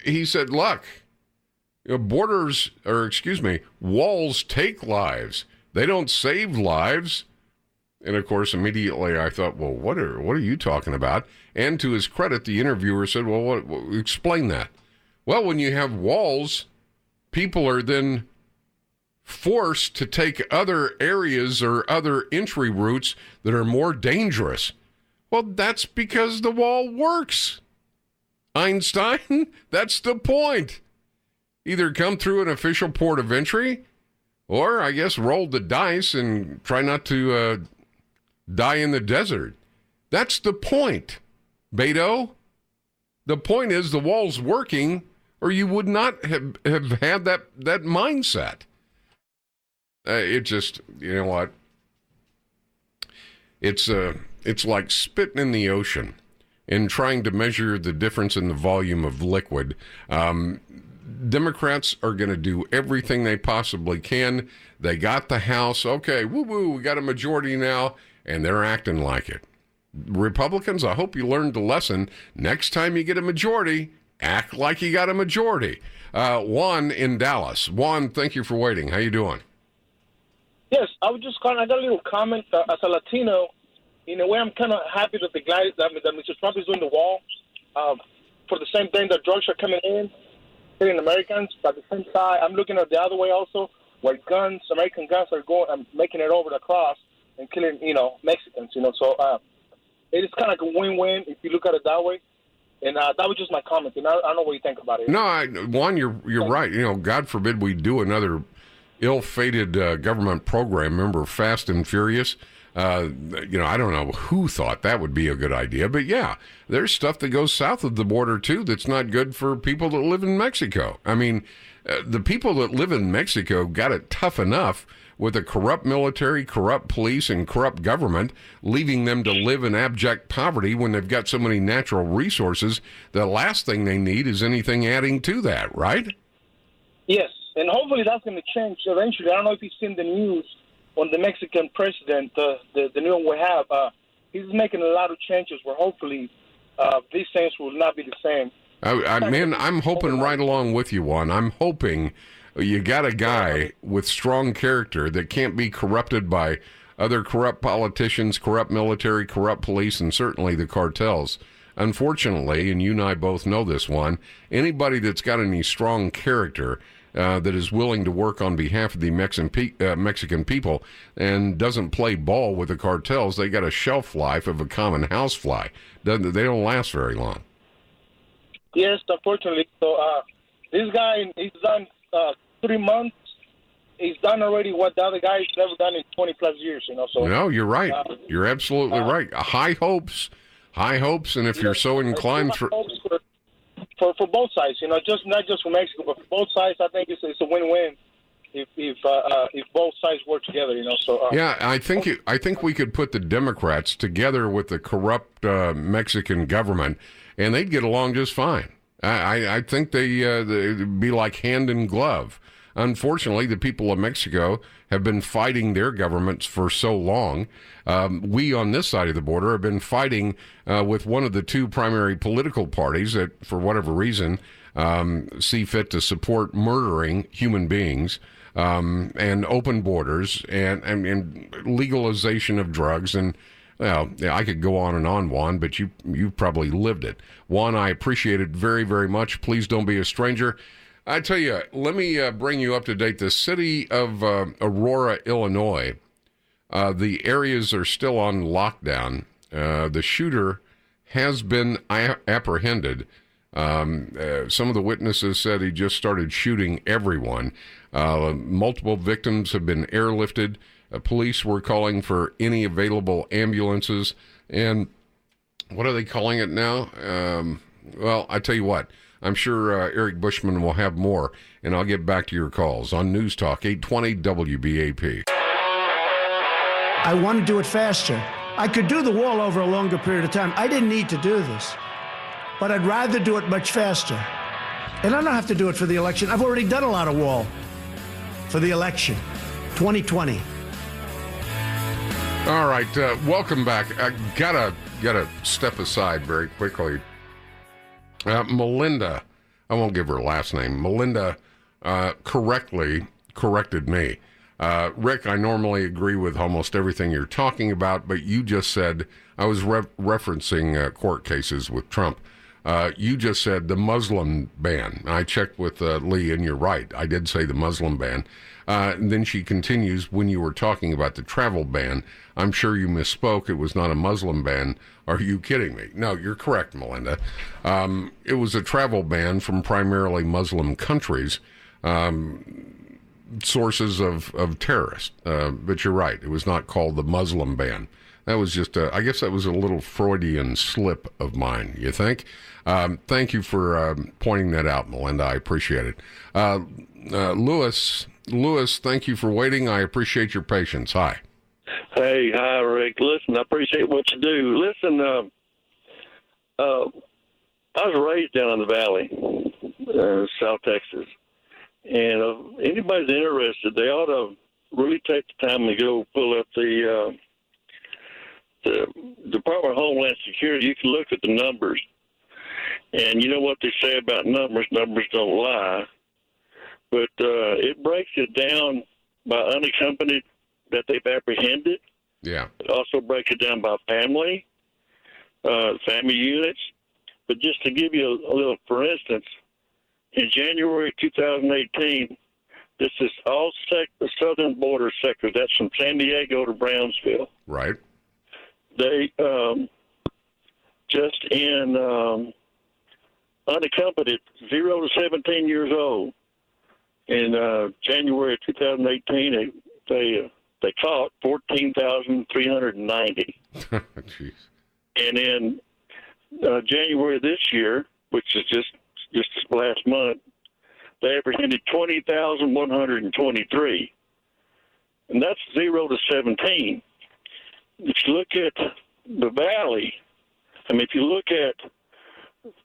He said, look, walls take lives. They don't save lives. And of course, immediately I thought, well, what are you talking about? And to his credit, the interviewer said, well, explain that. Well, when you have walls, people are then forced to take other areas or other entry routes that are more dangerous. Well, that's because the wall works. Einstein, that's the point. Either come through an official port of entry, or I guess roll the dice and try not to die in the desert. That's the point, Beto. The point is the wall's working, or you would not have had that mindset. It just, you know what? It's like spitting in the ocean and trying to measure the difference in the volume of liquid. Democrats are going to do everything they possibly can. They got the House. Okay, woo-woo, we got a majority now, and they're acting like it. Republicans, I hope you learned the lesson. Next time you get a majority, act like you got a majority. Juan in Dallas. Juan, thank you for waiting. How you doing? Yes, I was just calling. I got a little comment. As a Latino, in a way, I'm kind of happy that that Mr. Trump is doing the wall for the same thing that drugs are coming in, hitting Americans. But at the same time, I'm looking at the other way also, where American guns are going and making it over the cross and killing, Mexicans. So it is kind of like a win-win if you look at it that way. And that was just my comment. And I don't know what you think about it. No, Juan, you're right. God forbid we do another ill-fated government program. Remember Fast and Furious? I don't know who thought that would be a good idea, but yeah, there's stuff that goes south of the border too that's not good for people that live in Mexico. I mean, the people that live in Mexico got it tough enough with a corrupt military, corrupt police, and corrupt government, leaving them to live in abject poverty when they've got so many natural resources. The last thing they need is anything adding to that, right? Yes, and hopefully that's going to change eventually. I don't know if you've seen the news on the Mexican president, the new one we have. He's making a lot of changes where hopefully these things will not be the same. Man, I'm hoping right along with you, Juan. I'm hoping you got a guy with strong character that can't be corrupted by other corrupt politicians, corrupt military, corrupt police, and certainly the cartels. Unfortunately, and you and I both know this, Juan, anybody that's got any strong character that is willing to work on behalf of the Mexican people and doesn't play ball with the cartels, they got a shelf life of a common housefly. They don't last very long. Yes, unfortunately. So this guy, he's done 3 months. He's done already what the other guy's never done in 20-plus years, So no, you're right. You're absolutely right. High hopes, and if you're so inclined for both sides, just not just for Mexico, but for both sides, I think it's a win-win if both sides work together, So yeah, I think we could put the Democrats together with the corrupt Mexican government, and they'd get along just fine. I think they'd be like hand in glove. Unfortunately, the people of Mexico have been fighting their governments for so long. We on this side of the border have been fighting with one of the two primary political parties that, for whatever reason, see fit to support murdering human beings and open borders and legalization of drugs. And, well, yeah, I could go on, Juan, but you probably lived it. Juan, I appreciate it very, very much. Please don't be a stranger. I tell you, let me bring you up to date. The city of Aurora, Illinois, the areas are still on lockdown. The shooter has been apprehended. Some of the witnesses said he just started shooting everyone. Multiple victims have been airlifted. Police were calling for any available ambulances. And what are they calling it now? Well, I tell you what. I'm sure Eric Bushman will have more, and I'll get back to your calls on News Talk 820 WBAP. I want to do it faster. I could do the wall over a longer period of time. I didn't need to do this, but I'd rather do it much faster. And I don't have to do it for the election. I've already done a lot of wall for the election, 2020. All right, welcome back. I gotta step aside very quickly. Melinda, I won't give her last name. Melinda correctly corrected me. Rick, I normally agree with almost everything you're talking about, but you just said, I was referencing court cases with Trump. You just said the Muslim ban. I checked with Lee, and you're right. I did say the Muslim ban. And then she continues, when you were talking about the travel ban, I'm sure you misspoke. It was not a Muslim ban. Are you kidding me? No, you're correct, Melinda. It was a travel ban from primarily Muslim countries, sources of terrorists. But you're right. It was not called the Muslim ban. That was just, I guess that was a little Freudian slip of mine, you think? Thank you for pointing that out, Melinda. I appreciate it. Lewis, thank you for waiting. I appreciate your patience. Hi. Hey, hi, Rick. Listen, I appreciate what you do. Listen, I was raised down in the valley, South Texas, and anybody's interested, they ought to really take the time to go pull up the Department of Homeland Security. You can look at the numbers, and you know what they say about numbers. Numbers don't lie. But it breaks it down by unaccompanied that they've apprehended. Yeah. It also breaks it down by family units. But just to give you a little, for instance, in January 2018, this is all the southern border sector. That's from San Diego to Brownsville. Right. They just in unaccompanied 0 to 17 years old, In January of 2018, they caught 14,390. Jeez. And in January of this year, which is just last month, they apprehended 20,123. And that's 0 to 17. If you look at the Valley, if you look at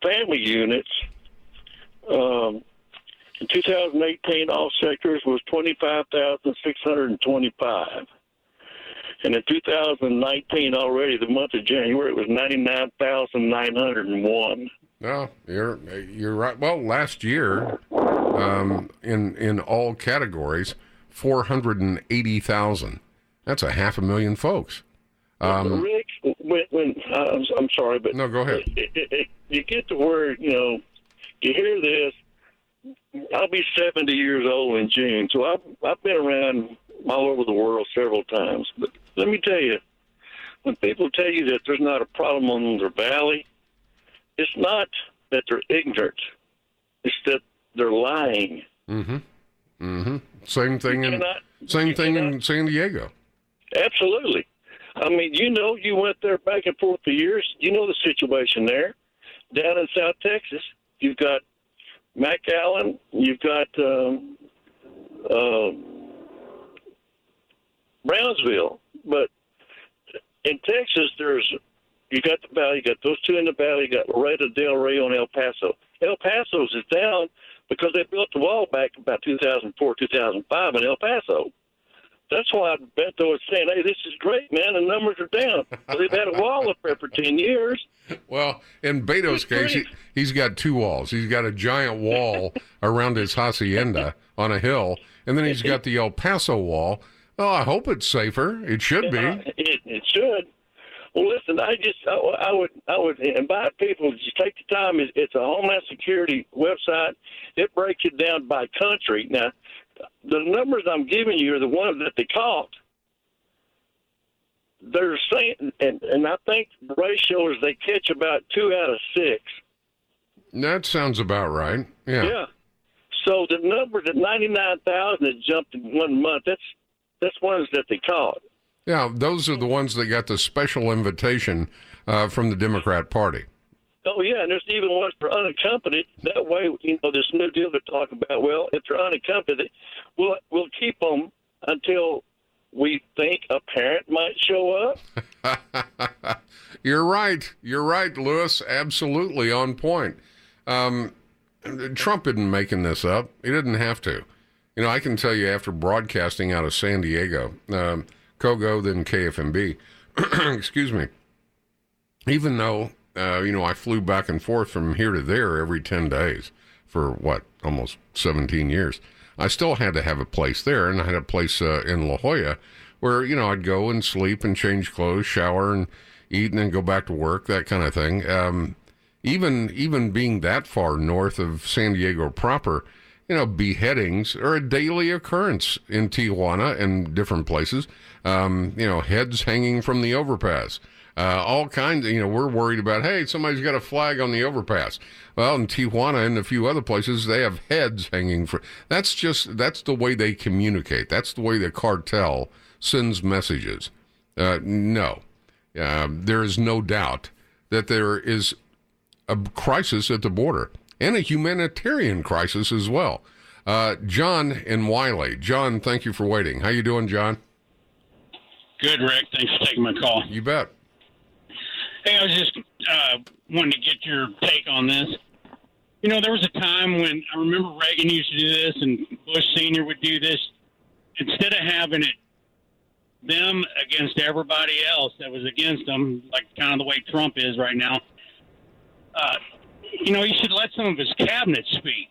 family units, in 2018, all sectors was 25,625. And in 2019 already, the month of January, it was 99,901. No, you're right. Well, last year, in all categories, 480,000. That's 500,000 folks. Rick, I'm sorry, but no, go ahead. You get to where you hear this. I'll be 70 years old in June, so I've been around all over the world several times. But let me tell you, when people tell you that there's not a problem on their valley, it's not that they're ignorant. It's that they're lying. Mm-hmm. Mm-hmm. Same thing in San Diego. Absolutely. You went there back and forth for years. You know the situation there. Down in South Texas, you've got McAllen, you've got Brownsville. But in Texas, you got the Valley, you got those two in the Valley, you got Laredo, Del Rio, and El Paso. El Paso's is down because they built the wall back about 2004, 2005 in El Paso. That's why Beto is saying, hey, this is great, man. The numbers are down. They've had a wall up there for 10 years. Well, in Beto's case, he's got two walls. He's got a giant wall around his hacienda on a hill, and then he's got the El Paso wall. Oh, I hope it's safer. It should be. It should. Well, listen, I would invite people to just take the time. It's a Homeland Security website. It breaks it down by country. Now, the numbers I'm giving you are the ones that they caught. They're saying, and I think the ratio is they catch about 2 out of 6. That sounds about right. Yeah. Yeah. So the number, the 99,000 that jumped in 1 month, that's ones that they caught. Yeah, those are the ones that got the special invitation from the Democrat Party. Oh, yeah, and there's even ones for unaccompanied. That way, this new deal they're talking about, well, if they're unaccompanied, we'll keep them until we think a parent might show up. You're right, Lewis. Absolutely on point. Trump isn't making this up. He didn't have to. I can tell you after broadcasting out of San Diego, Kogo, then KFMB, excuse me, even though, I flew back and forth from here to there every 10 days for, almost 17 years, I still had to have a place there, and I had a place in La Jolla where, I'd go and sleep and change clothes, shower and eat, and then go back to work, that kind of thing. Even being that far north of San Diego proper, beheadings are a daily occurrence in Tijuana and different places. Heads hanging from the overpass. All kinds of, we're worried about, hey, somebody's got a flag on the overpass. Well, in Tijuana and a few other places, they have heads hanging from. That's the way they communicate. That's the way the cartel sends messages. No. There is no doubt that there is a crisis at the border and a humanitarian crisis as well. John in Wiley. John, thank you for waiting. How you doing, John? Good, Rick. Thanks for taking my call. You bet. Hey, I was just wanting to get your take on this. There was a time when I remember Reagan used to do this and Bush Sr. would do this. Instead of having it them against everybody else that was against them, like kind of the way Trump is right now, he should let some of his cabinet speak.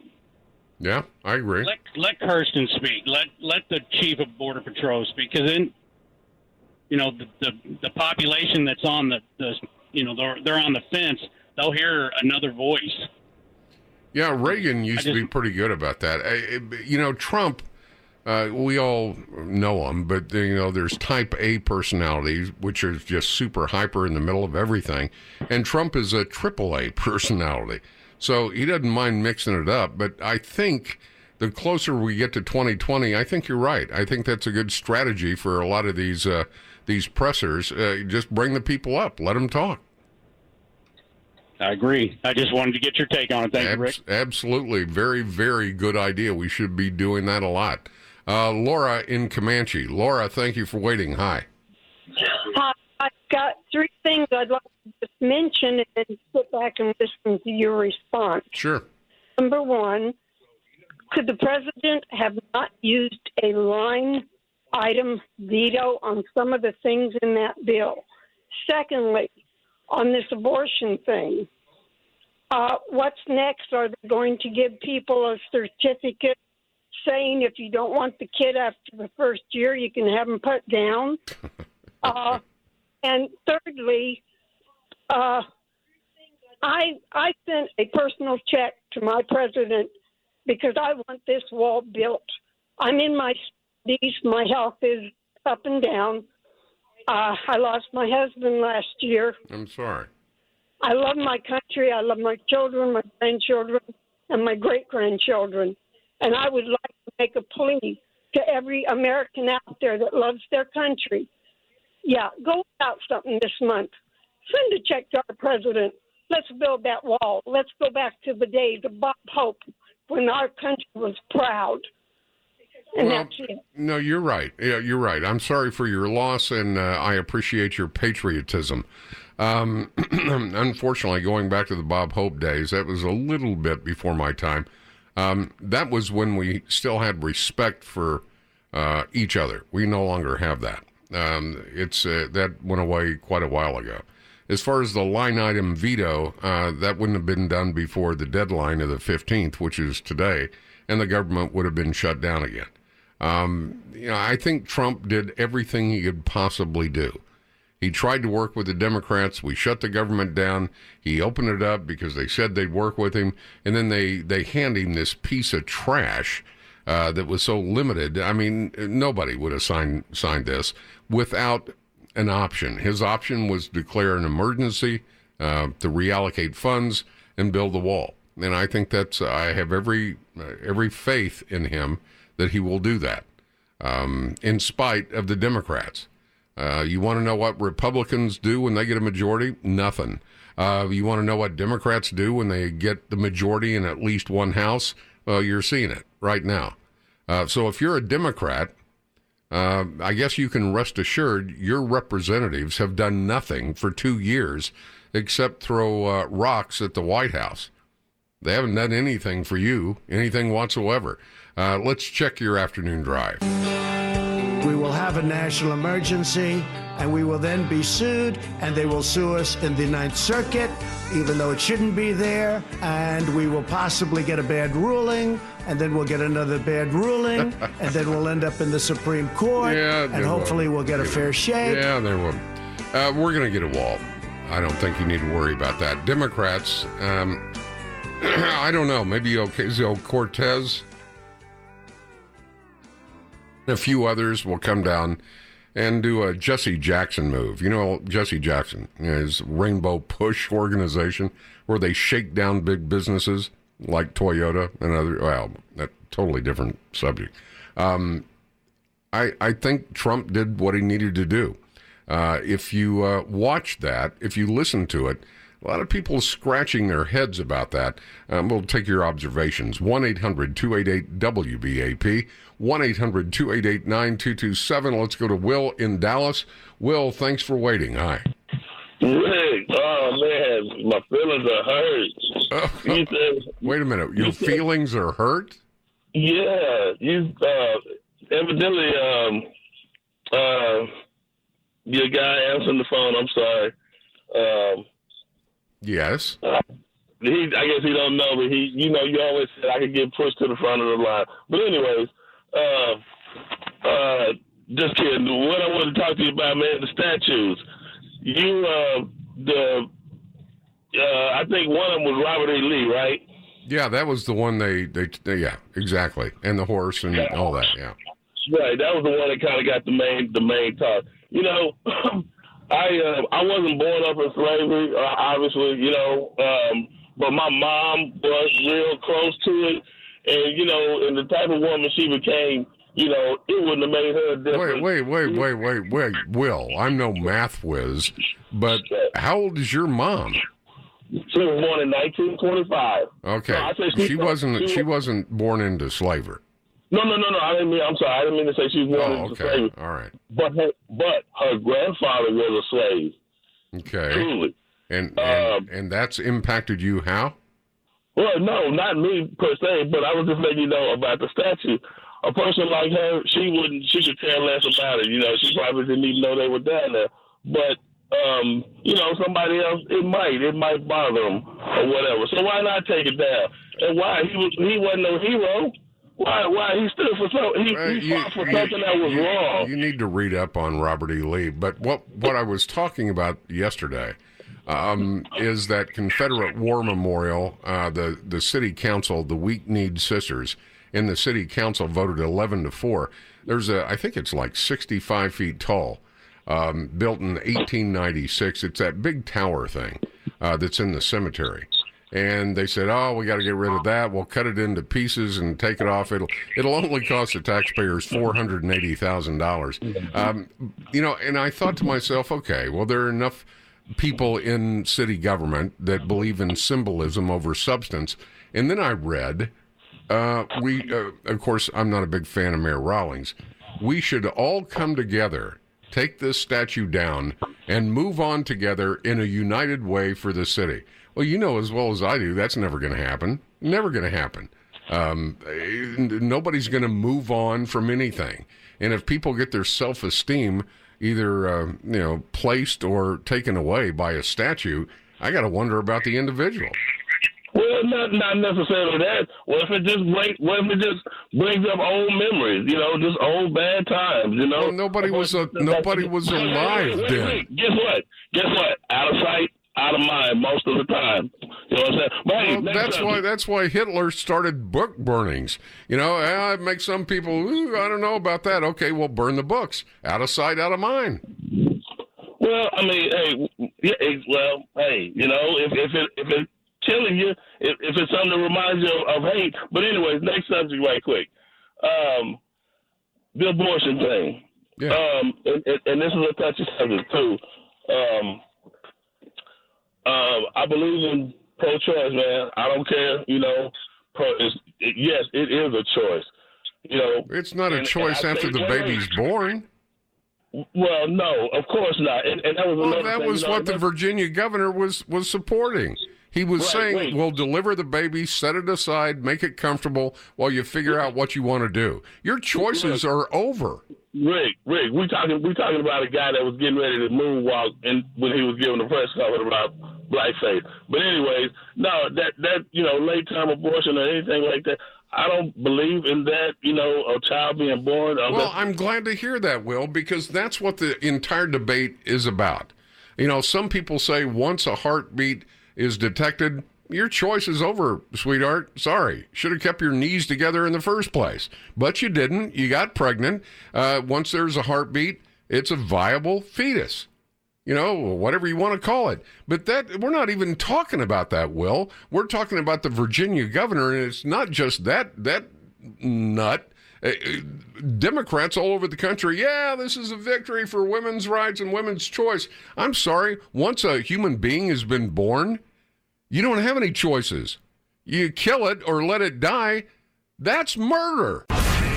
Yeah, I agree. Let Kirsten speak. Let the chief of Border Patrol speak, because then, the population that's on they're on the fence. They'll hear another voice. Yeah, Reagan used to be pretty good about that. Trump, we all know him, but, there's type A personalities, which are just super hyper in the middle of everything. And Trump is a triple A personality. So he doesn't mind mixing it up. But I think the closer we get to 2020, I think you're right. I think that's a good strategy for a lot of these pressers. Just bring the people up, let them talk. I agree. I just wanted to get your take on it. Thank you, Rick. Absolutely. Very, very good idea. We should be doing that a lot. Laura in Comanche. Laura, thank you for waiting. Hi. Hi. I've got three things I'd like to just mention and then sit back and listen to your response. Sure. Number one, could the president have not used a line item veto on some of the things in that bill? Secondly, on this abortion thing, what's next? Are they going to give people a certificate saying if you don't want the kid after the first year, you can have them put down? And thirdly, I sent a personal check to my president because I want this wall built. I'm in my 70s. My health is up and down. I lost my husband last year. I'm sorry. I love my country. I love my children, my grandchildren, and my great-grandchildren. And I would like to make a plea to every American out there that loves their country. Yeah, go out something this month. Send a check to our president. Let's build that wall. Let's go back to the days of Bob Hope when our country was proud. And well, that's it. No, you're right. Yeah, you're right. I'm sorry for your loss, and I appreciate your patriotism. Unfortunately, going back to the Bob Hope days, that was a little bit before my time. That was when we still had respect for each other. We no longer have that. That went away quite a while ago. As far as the line item veto, that wouldn't have been done before the deadline of the 15th, which is today, and the government would have been shut down again. I think Trump did everything he could possibly do. He tried to work with the Democrats. We shut the government down. He opened it up because they said they'd work with him, and then they hand him this piece of trash that was so limited. I mean, nobody would have signed this without an option. His option was to declare an emergency, to reallocate funds, and build the wall. And I think I have every faith in him that he will do that, in spite of the Democrats. You want to know what Republicans do when they get a majority? Nothing. You want to know what Democrats do when they get the majority in at least one house? Well, you're seeing it right now. So if you're a Democrat, I guess you can rest assured your representatives have done nothing for 2 years except throw rocks at the White House. They haven't done anything for you, anything whatsoever. Let's check your afternoon drive. We will have a national emergency, and we will then be sued, and they will sue us in the Ninth Circuit, even though it shouldn't be there, and we will possibly get a bad ruling, and then we'll get another bad ruling, and then we'll end up in the Supreme Court, and hopefully we'll get a fair shake. Yeah, there will. We're going to get a wall. I don't think you need to worry about that. Democrats, I don't know, maybe Ocasio-Cortez, a few others will come down and do a Jesse Jackson move. You know, Jesse Jackson, his Rainbow Push organization, where they shake down big businesses like Toyota and other. Well, a totally different subject. I think Trump did what he needed to do. If you watch that, if you listen to it, a lot of people scratching their heads about that. We'll take your observations. 1-800-288-WBAP, 1-800-288-9227. Let's go to Will in Dallas. Will, thanks for waiting. Hi. Rick, oh, man, my feelings are hurt. Wait a minute. Your feelings are hurt? Yeah. You evidently, your guy answering the phone, I'm sorry. Yes. I guess he don't know, but you always said I could get pushed to the front of the line. But anyways, just kidding. What I want to talk to you about, man, the statues. I think one of them was Robert E. Lee, right? Yeah, that was the one they yeah, exactly. And the horse and all that, yeah. Right, that was the one that kind of got the main talk. I wasn't born up in slavery, obviously, but my mom was real close to it, And, you know, and the type of woman she became, you know, it wouldn't have made her a difference. Wait, Will, I'm no math whiz, but how old is your mom? She was born in 1925. Okay, So she wasn't born into slavery. No. I'm sorry. I didn't mean to say she was born into slavery. All right. But her grandfather was a slave. Okay. Truly. And that's impacted you how? Well, no, not me per se, but I was just letting you know about the statue. A person like her, she should care less about it. You know, she probably didn't even know they were down there. But, you know, somebody else, it might bother them or whatever. So why not take it down? And why? He wasn't no hero. Why? He stood for something. He fought for something that was wrong. You need to read up on Robert E. Lee. But what I was talking about yesterday is that Confederate War Memorial, the city council, the Weak-Kneed Sisters, in the city council voted 11-4. There's I think it's like 65 feet tall, built in 1896. It's that big tower thing that's in the cemetery. And they said, "Oh, we got to get rid of that. We'll cut it into pieces and take it off. It'll only cost the taxpayers $480,000." You know, and I thought to myself, okay, well, there are enough people in city government that believe in symbolism over substance. And then I read, of course, I'm not a big fan of Mayor Rawlings. We should all come together, take this statue down, and move on together in a united way for the city. Well, you know as well as I do, that's never going to happen. Never going to happen. Nobody's going to move on from anything. And if people get their self-esteem either placed or taken away by a statue, I got to wonder about the individual. Well, not necessarily that. What if it just brings up old memories? You know, just old bad times. You know, well, nobody was alive then. Guess what? Out of sight, out of mind most of the time. You know what I'm saying? Well, that's why Hitler started book burnings. You know, it makes some people, I don't know about that. Okay, well, burn the books. Out of sight, out of mind. Well, I mean, hey, you know, if it's killing you, if it's something that reminds you of hate. But anyways, next subject right quick. The abortion thing. Yeah. And this is a touchy subject too. I believe in pro-choice, man. I don't care, you know. Yes, it is a choice. You know, it's not a choice after the baby's born. Well, no, of course not. And that was another thing. That was what the Virginia governor was supporting. He was saying, we'll deliver the baby, set it aside, make it comfortable while you figure out what you want to do. Your choices are over. Rick, we talking about a guy that was getting ready to moonwalk when he was giving a press conference about blackface. But anyways, no, that you know, late term abortion or anything like that, I don't believe in that, you know, a child being born. Well, I'm glad to hear that, Will, because that's what the entire debate is about. You know, some people say once a heartbeat is detected, your choice is over, sweetheart. Sorry. Should have kept your knees together in the first place. But you didn't. You got pregnant. Once there's a heartbeat, it's a viable fetus. You know, whatever you want to call it. But we're not even talking about that, Will. We're talking about the Virginia governor, and it's not just that nut. Democrats all over the country, yeah, this is a victory for women's rights and women's choice. I'm sorry, once a human being has been born, you don't have any choices. You kill it or let it die. That's murder.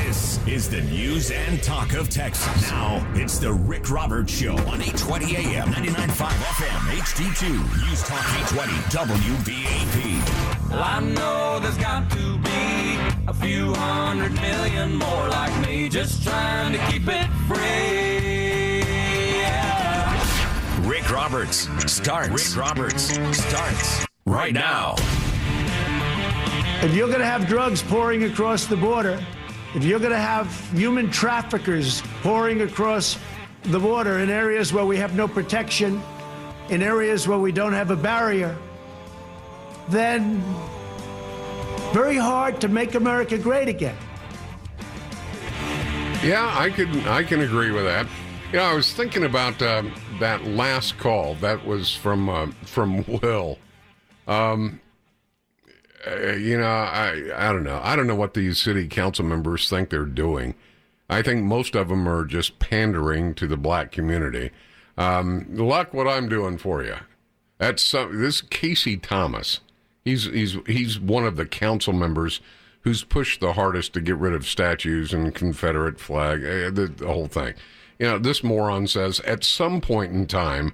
This is the news and talk of Texas. Now, it's the Rick Roberts Show on 820 AM, 99.5 FM, HD2, News Talk 820, WBAP. Well, I know there's got to be a few 100 million more like me, just trying to keep it free. Yeah. Rick Roberts starts right now. If you're going to have drugs pouring across the border, if you're going to have human traffickers pouring across the border in areas where we have no protection, in areas where we don't have a barrier, then very hard to make America great again. Yeah, I can agree with that. You know, I was thinking about that last call that was from Will. I don't know. I don't know what these city council members think they're doing. I think most of them are just pandering to the black community. Look what I'm doing for you. This is Casey Thomas. He's one of the council members who's pushed the hardest to get rid of statues and Confederate flag, the whole thing. This moron says at some point in time,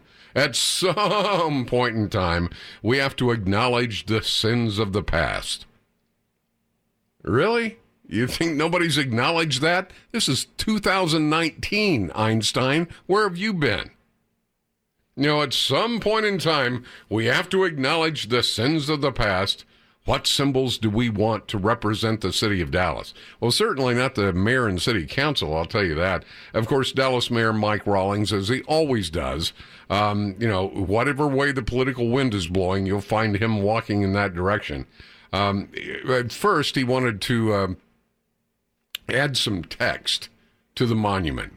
we have to acknowledge the sins of the past. Really? You think nobody's acknowledged that? This is 2019, Einstein. Where have you been? At some point in time, we have to acknowledge the sins of the past. What symbols do we want to represent the city of Dallas? Well, certainly not the mayor and city council, I'll tell you that. Of course, Dallas Mayor Mike Rawlings, as he always does, whatever way the political wind is blowing, you'll find him walking in that direction. At first, he wanted to add some text to the monument,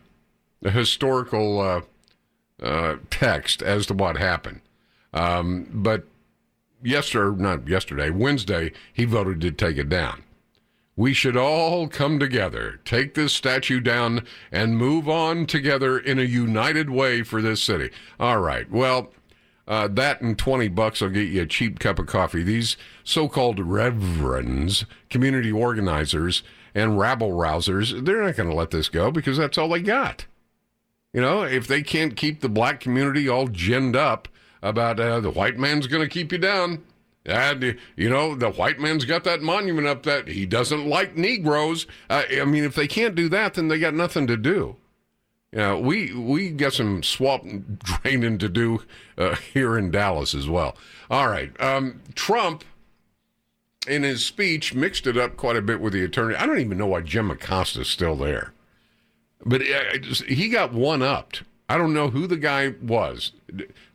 a historical text as to what happened. But Wednesday, he voted to take it down. We should all come together, take this statue down, and move on together in a united way for this city. All right, well, that and $20 will get you a cheap cup of coffee. These so-called reverends, community organizers, and rabble-rousers, they're not going to let this go because that's all they got. If they can't keep the black community all ginned up about the white man's going to keep you down. The white man's got that monument up that he doesn't like Negroes. If they can't do that, then they got nothing to do. We got some swamp draining to do here in Dallas as well. All right. Trump, in his speech, mixed it up quite a bit with the attorney. I don't even know why Jim Acosta's still there. But he got one-upped. I don't know who the guy was.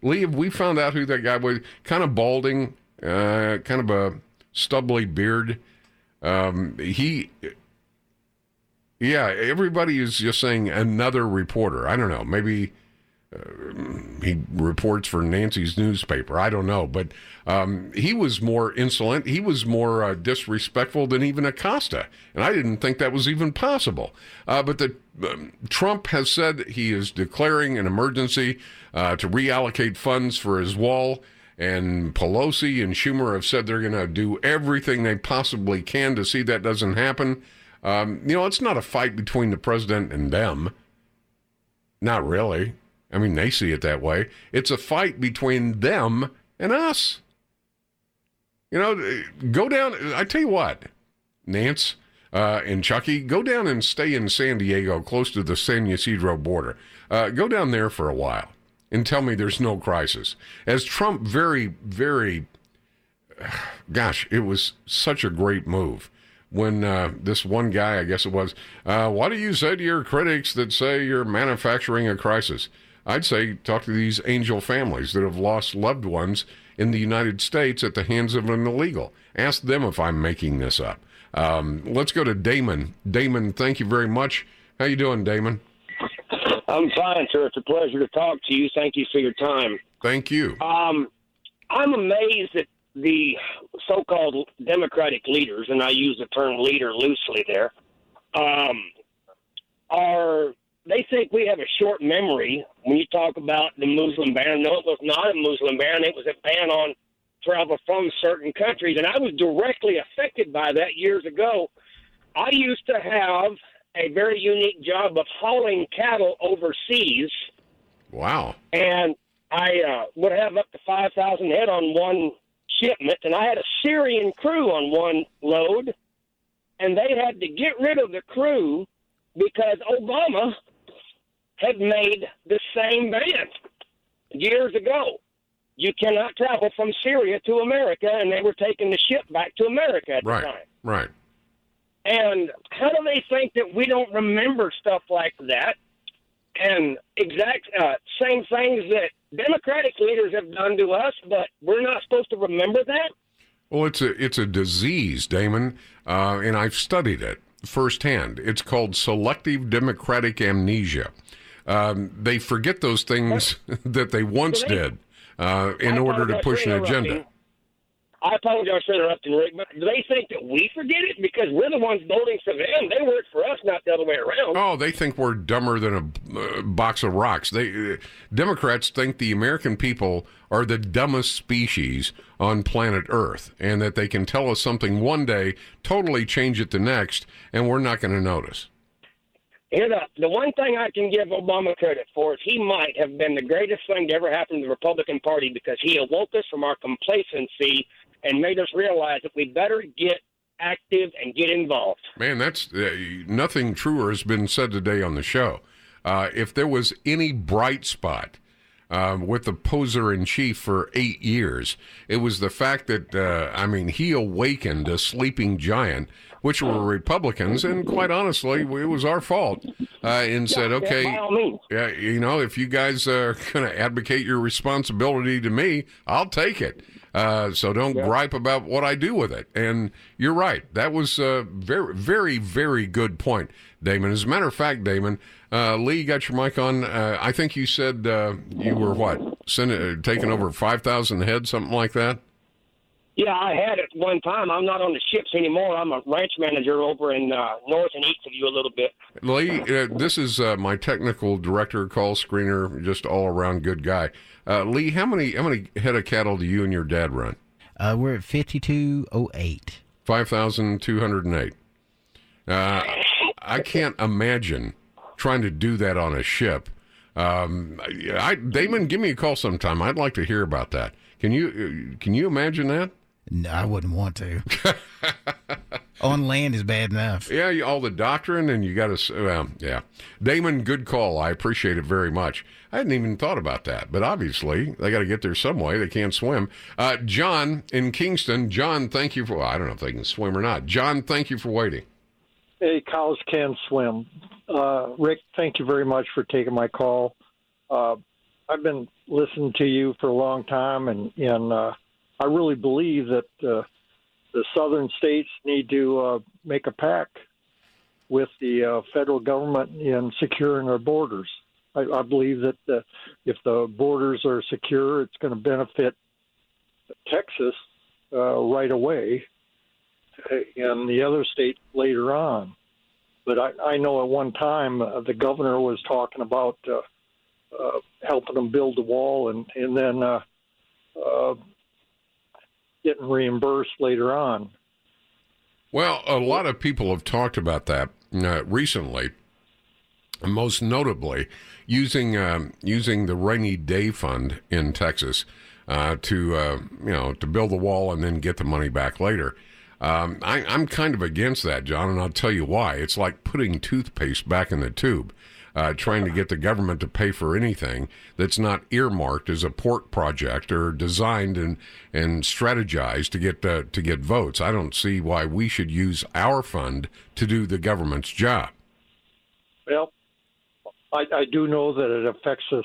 Lee, have we found out who that guy was? Kind of balding, kind of a stubbly beard. Everybody is just saying another reporter. I don't know. Maybe he reports for Nancy's newspaper. I don't know. But he was more insolent. He was more disrespectful than even Acosta. And I didn't think that was even possible. But Trump has said he is declaring an emergency to reallocate funds for his wall. And Pelosi and Schumer have said they're going to do everything they possibly can to see that doesn't happen. It's not a fight between the president and them. Not really. They see it that way. It's a fight between them and us. Go down. I tell you what, Nance and Chucky, go down and stay in San Diego, close to the San Ysidro border. Go down there for a while and tell me there's no crisis. As Trump it was such a great move. When this one guy, I guess it was, what do you say to your critics that say you're manufacturing a crisis? I'd say talk to these angel families that have lost loved ones in the United States at the hands of an illegal. Ask them if I'm making this up. Let's go to Damon. Damon, thank you very much. How you doing, Damon? I'm fine, sir. It's a pleasure to talk to you. Thank you for your time. Thank you. I'm amazed that the so-called Democratic leaders, and I use the term leader loosely there, they think we have a short memory when you talk about the Muslim ban. No, it was not a Muslim ban. It was a ban on travel from certain countries, and I was directly affected by that years ago. I used to have a very unique job of hauling cattle overseas. Wow. And I would have up to 5,000 head on one shipment, and I had a Syrian crew on one load, and they had to get rid of the crew because Obama had made the same ban years ago. You cannot travel from Syria to America, and they were taking the ship back to America at the time. Right. And how do they think that we don't remember stuff like that? And same things that Democratic leaders have done to us, but we're not supposed to remember that? Well, it's a disease, Damon, and I've studied it firsthand. It's called selective democratic amnesia. They forget those things that they once did in order to push an agenda. I apologize for interrupting, Rick, but do they think that we forget it? Because we're the ones voting for them. They work for us, not the other way around. Oh, they think we're dumber than a box of rocks. Democrats think the American people are the dumbest species on planet Earth, and that they can tell us something one day, totally change it the next, and we're not going to notice. Here, the one thing I can give Obama credit for is he might have been the greatest thing to ever happen to the Republican Party, because he awoke us from our complacency and made us realize that we better get active and get involved. Man, that's nothing truer has been said today on the show. If there was any bright spot with the poser-in-chief for 8 years, it was the fact that, he awakened a sleeping giant, which were Republicans, and quite honestly, it was our fault, and said, okay, by all means. If you guys are going to advocate your responsibility to me, I'll take it. So don't gripe about what I do with it. And you're right. That was a very, very, very good point, Damon. As a matter of fact, Damon, Lee, you got your mic on. I think you said you were, taking over 5,000 heads, something like that? Yeah, I had it one time. I'm not on the ships anymore. I'm a ranch manager over in north and east of you a little bit. Lee, this is my technical director, call screener, just all-around good guy. Lee, how many head of cattle do you and your dad run? We're at 5,208. 5,208. I can't imagine trying to do that on a ship. Damon, give me a call sometime. I'd like to hear about that. Can you imagine that? No, I wouldn't want to. On land is bad enough. Yeah, all the doctrine, and you got to, yeah. Damon, good call. I appreciate it very much. I hadn't even thought about that, but obviously they got to get there some way. They can't swim. John in Kingston. John, thank you for, I don't know if they can swim or not. John, thank you for waiting. Hey, cows can swim. Rick, thank you very much for taking my call. I've been listening to you for a long time, and I really believe that the southern states need to make a pact with the federal government in securing our borders. I believe that if the borders are secure, it's going to benefit Texas right away and the other state later on. But I know at one time the governor was talking about helping them build the wall and then getting reimbursed later on. Well, a lot of people have talked about that recently, most notably using the rainy day fund in Texas to build the wall and then get the money back later. I'm kind of against that, John, and I'll tell you why. It's like putting toothpaste back in the tube. Trying to get the government to pay for anything that's not earmarked as a port project or designed and strategized to get votes. I don't see why we should use our fund to do the government's job. Well, I do know that it affects us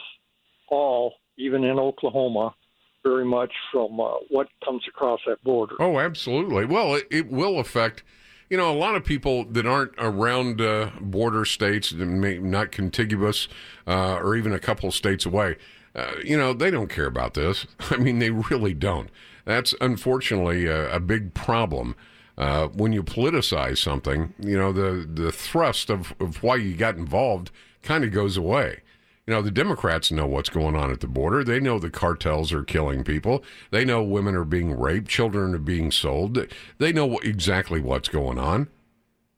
all, even in Oklahoma, very much from what comes across that border. Oh, absolutely. Well, it will affect. A lot of people that aren't around border states, not contiguous, or even a couple states away, they don't care about this. I mean, they really don't. That's unfortunately a big problem. When you politicize something, the thrust of why you got involved kind of goes away. The Democrats know what's going on at the border. They know the cartels are killing people. They know women are being raped, children are being sold. They know exactly what's going on.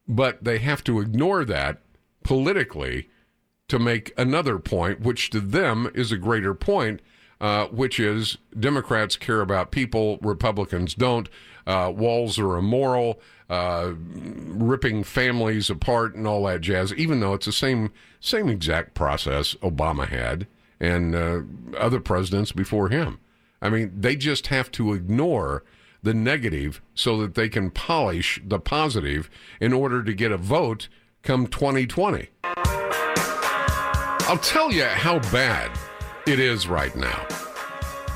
But they have to ignore that politically to make another point, which to them is a greater point, which is Democrats care about people, Republicans don't. Walls are immoral, ripping families apart and all that jazz, even though it's the same exact process Obama had and other presidents before him. I mean, they just have to ignore the negative so that they can polish the positive in order to get a vote come 2020. I'll tell you how bad it is right now.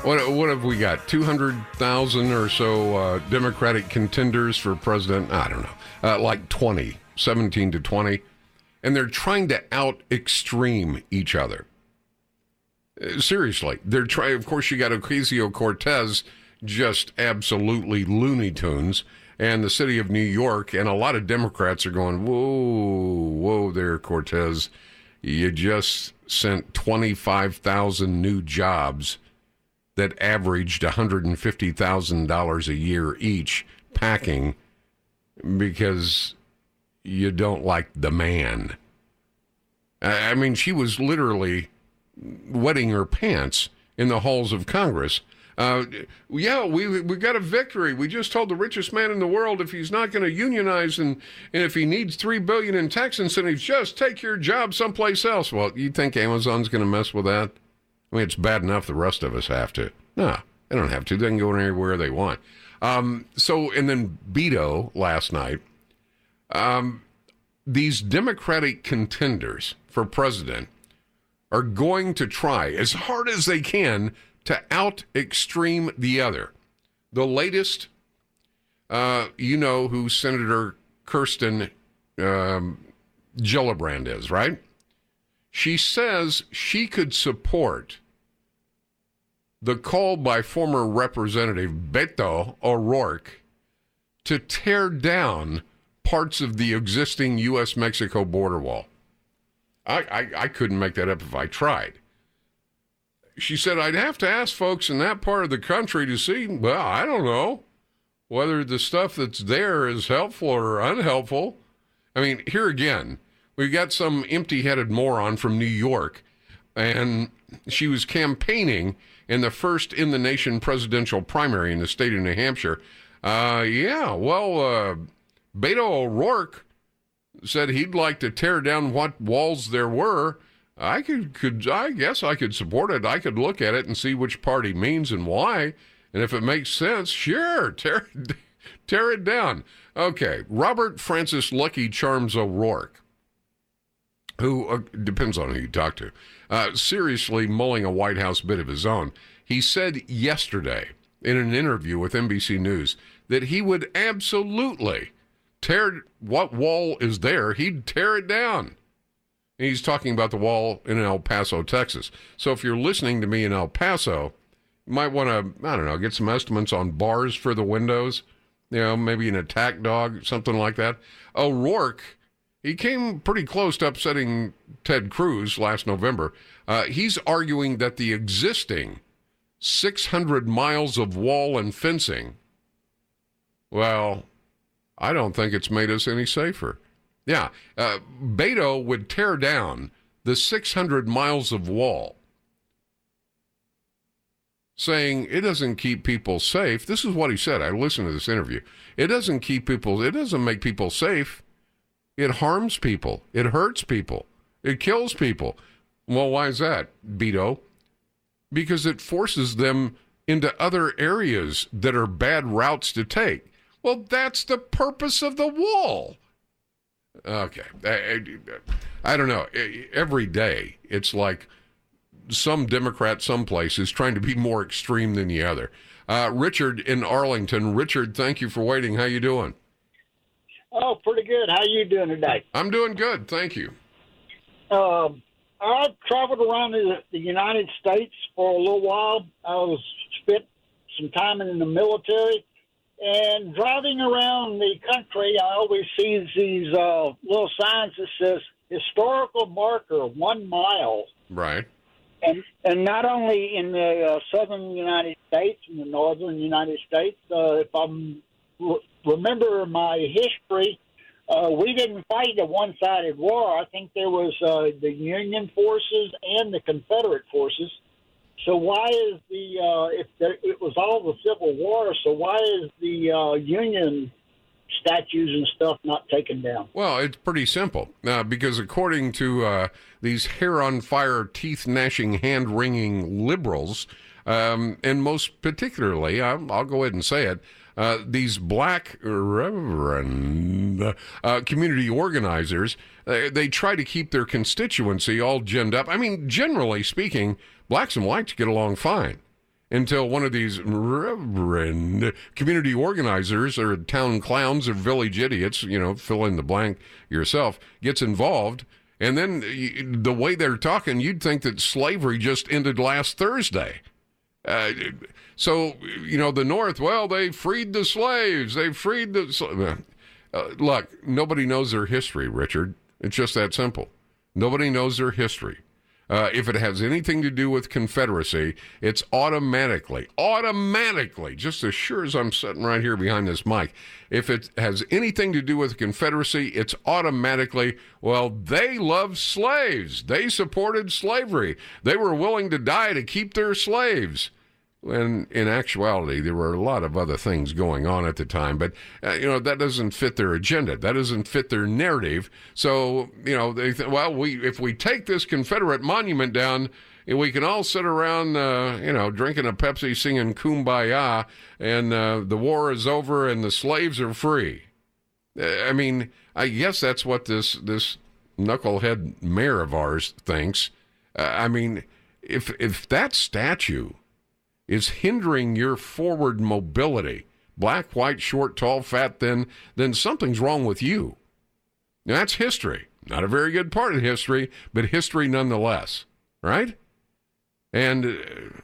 What have we got? 200,000 or so Democratic contenders for president? I don't know. Like 20, 17 to 20. And they're trying to out-extreme each other. Seriously. They're trying. Of course, you got Ocasio-Cortez just absolutely Looney Tunes. And the city of New York and a lot of Democrats are going, whoa there, Cortez. You just sent 25,000 new jobs that averaged $150,000 a year each packing because you don't like the man. I mean, she was literally wetting her pants in the halls of Congress. We got a victory. We just told the richest man in the world if he's not going to unionize and if he needs $3 billion in tax incentives, just take your job someplace else. Well, you think Amazon's going to mess with that? I mean, it's bad enough the rest of us have to. No, they don't have to. They can go anywhere they want. And then Beto last night. These Democratic contenders for president are going to try as hard as they can to out-extreme the other. The latest, you know who Senator Kirsten Gillibrand is, right? She says she could support the call by former Representative Beto O'Rourke to tear down parts of the existing U.S.-Mexico border wall. I couldn't make that up if I tried. She said, I'd have to ask folks in that part of the country to see, well, I don't know, whether the stuff that's there is helpful or unhelpful. I mean, here again, we've got some empty-headed moron from New York, and she was campaigning in the first in-the-nation presidential primary in the state of New Hampshire. Beto O'Rourke said he'd like to tear down what walls there were. I guess I could support it. I could look at it and see which part he means and why. And if it makes sense, sure, tear it down. Okay, Robert Francis Lucky Charms O'Rourke, who depends on who you talk to, seriously mulling a White House bid of his own. He said yesterday in an interview with NBC News that he would absolutely tear what wall is there. He'd tear it down. And he's talking about the wall in El Paso, Texas. So if you're listening to me in El Paso, you might want to, I don't know, get some estimates on bars for the windows, maybe an attack dog, something like that. O'Rourke, he came pretty close to upsetting Ted Cruz last November. He's arguing that the existing 600 miles of wall and fencing, well, I don't think it's made us any safer. Yeah, Beto would tear down the 600 miles of wall, saying it doesn't keep people safe. This is what he said. I listened to this interview. It doesn't make people safe. It harms people. It hurts people. It kills people. Well, why is that, Beto? Because it forces them into other areas that are bad routes to take. Well, that's the purpose of the wall. Okay. I don't know. Every day, it's like some Democrat someplace is trying to be more extreme than the other. Richard in Arlington. Richard, thank you for waiting. How you doing? Oh, pretty good. How you doing today? I'm doing good. Thank you. I've traveled around the United States for a little while. I spent some time in the military. And driving around the country, I always see these little signs that says historical marker 1 mile. Right. And not only in the southern United States and the northern United States. If I remember my history, we didn't fight a one-sided war. I think there was the Union forces and the Confederate forces. So why is it was all the Civil War, so why is the Union statues and stuff not taken down? Well, it's pretty simple. Because according to these hair-on-fire, teeth-gnashing, hand-wringing liberals, and most particularly, I'll go ahead and say it, these black reverend community organizers, they try to keep their constituency all ginned up. I mean, generally speaking, blacks and whites get along fine until one of these reverend community organizers or town clowns or village idiots, fill in the blank yourself, gets involved. And then the way they're talking, you'd think that slavery just ended last Thursday. So, the North, well, they freed the slaves. They freed the... look, nobody knows their history, Richard. It's just that simple. Nobody knows their history. If it has anything to do with Confederacy, it's automatically, just as sure as I'm sitting right here behind this mic, if it has anything to do with Confederacy, it's automatically, well, they loved slaves. They supported slavery. They were willing to die to keep their slaves. When in actuality, there were a lot of other things going on at the time, but, that doesn't fit their agenda. That doesn't fit their narrative. So, they if we take this Confederate monument down, we can all sit around, drinking a Pepsi, singing Kumbaya, and the war is over and the slaves are free. I guess that's what this knucklehead mayor of ours thinks. If that statue is hindering your forward mobility, black, white, short, tall, fat, thin, then something's wrong with you. Now, that's history. Not a very good part of history, but history nonetheless, right? And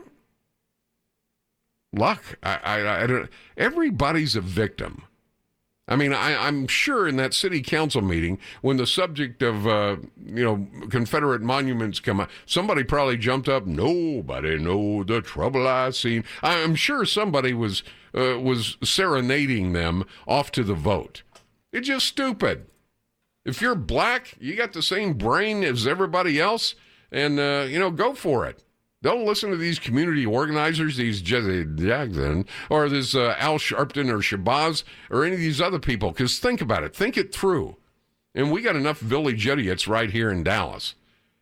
luck, I don't. Everybody's a victim. I'm sure in that city council meeting, when the subject of, Confederate monuments come up, somebody probably jumped up, nobody know the trouble I seen. I'm sure somebody was serenading them off to the vote. It's just stupid. If you're black, you got the same brain as everybody else, and, go for it. Don't listen to these community organizers, these Jesse Jackson, or this Al Sharpton or Shabazz, or any of these other people, because think about it. Think it through. And we got enough village idiots right here in Dallas.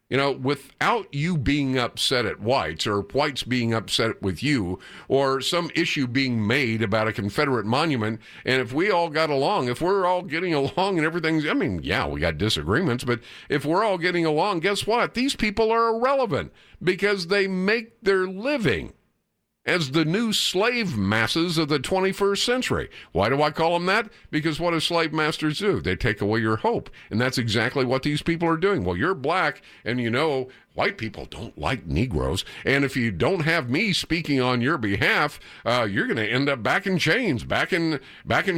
Without you being upset at whites, or whites being upset with you, or some issue being made about a Confederate monument, and if we all got along, if we're all getting along and everything's, we got disagreements, but if we're all getting along, guess what? These people are irrelevant because they make their living as the new slave masses of the 21st century. Why do I call them that? Because what do slave masters do? They take away your hope. And that's exactly what these people are doing. Well, you're black, and white people don't like Negroes. And if you don't have me speaking on your behalf, you're going to end up back in chains, back in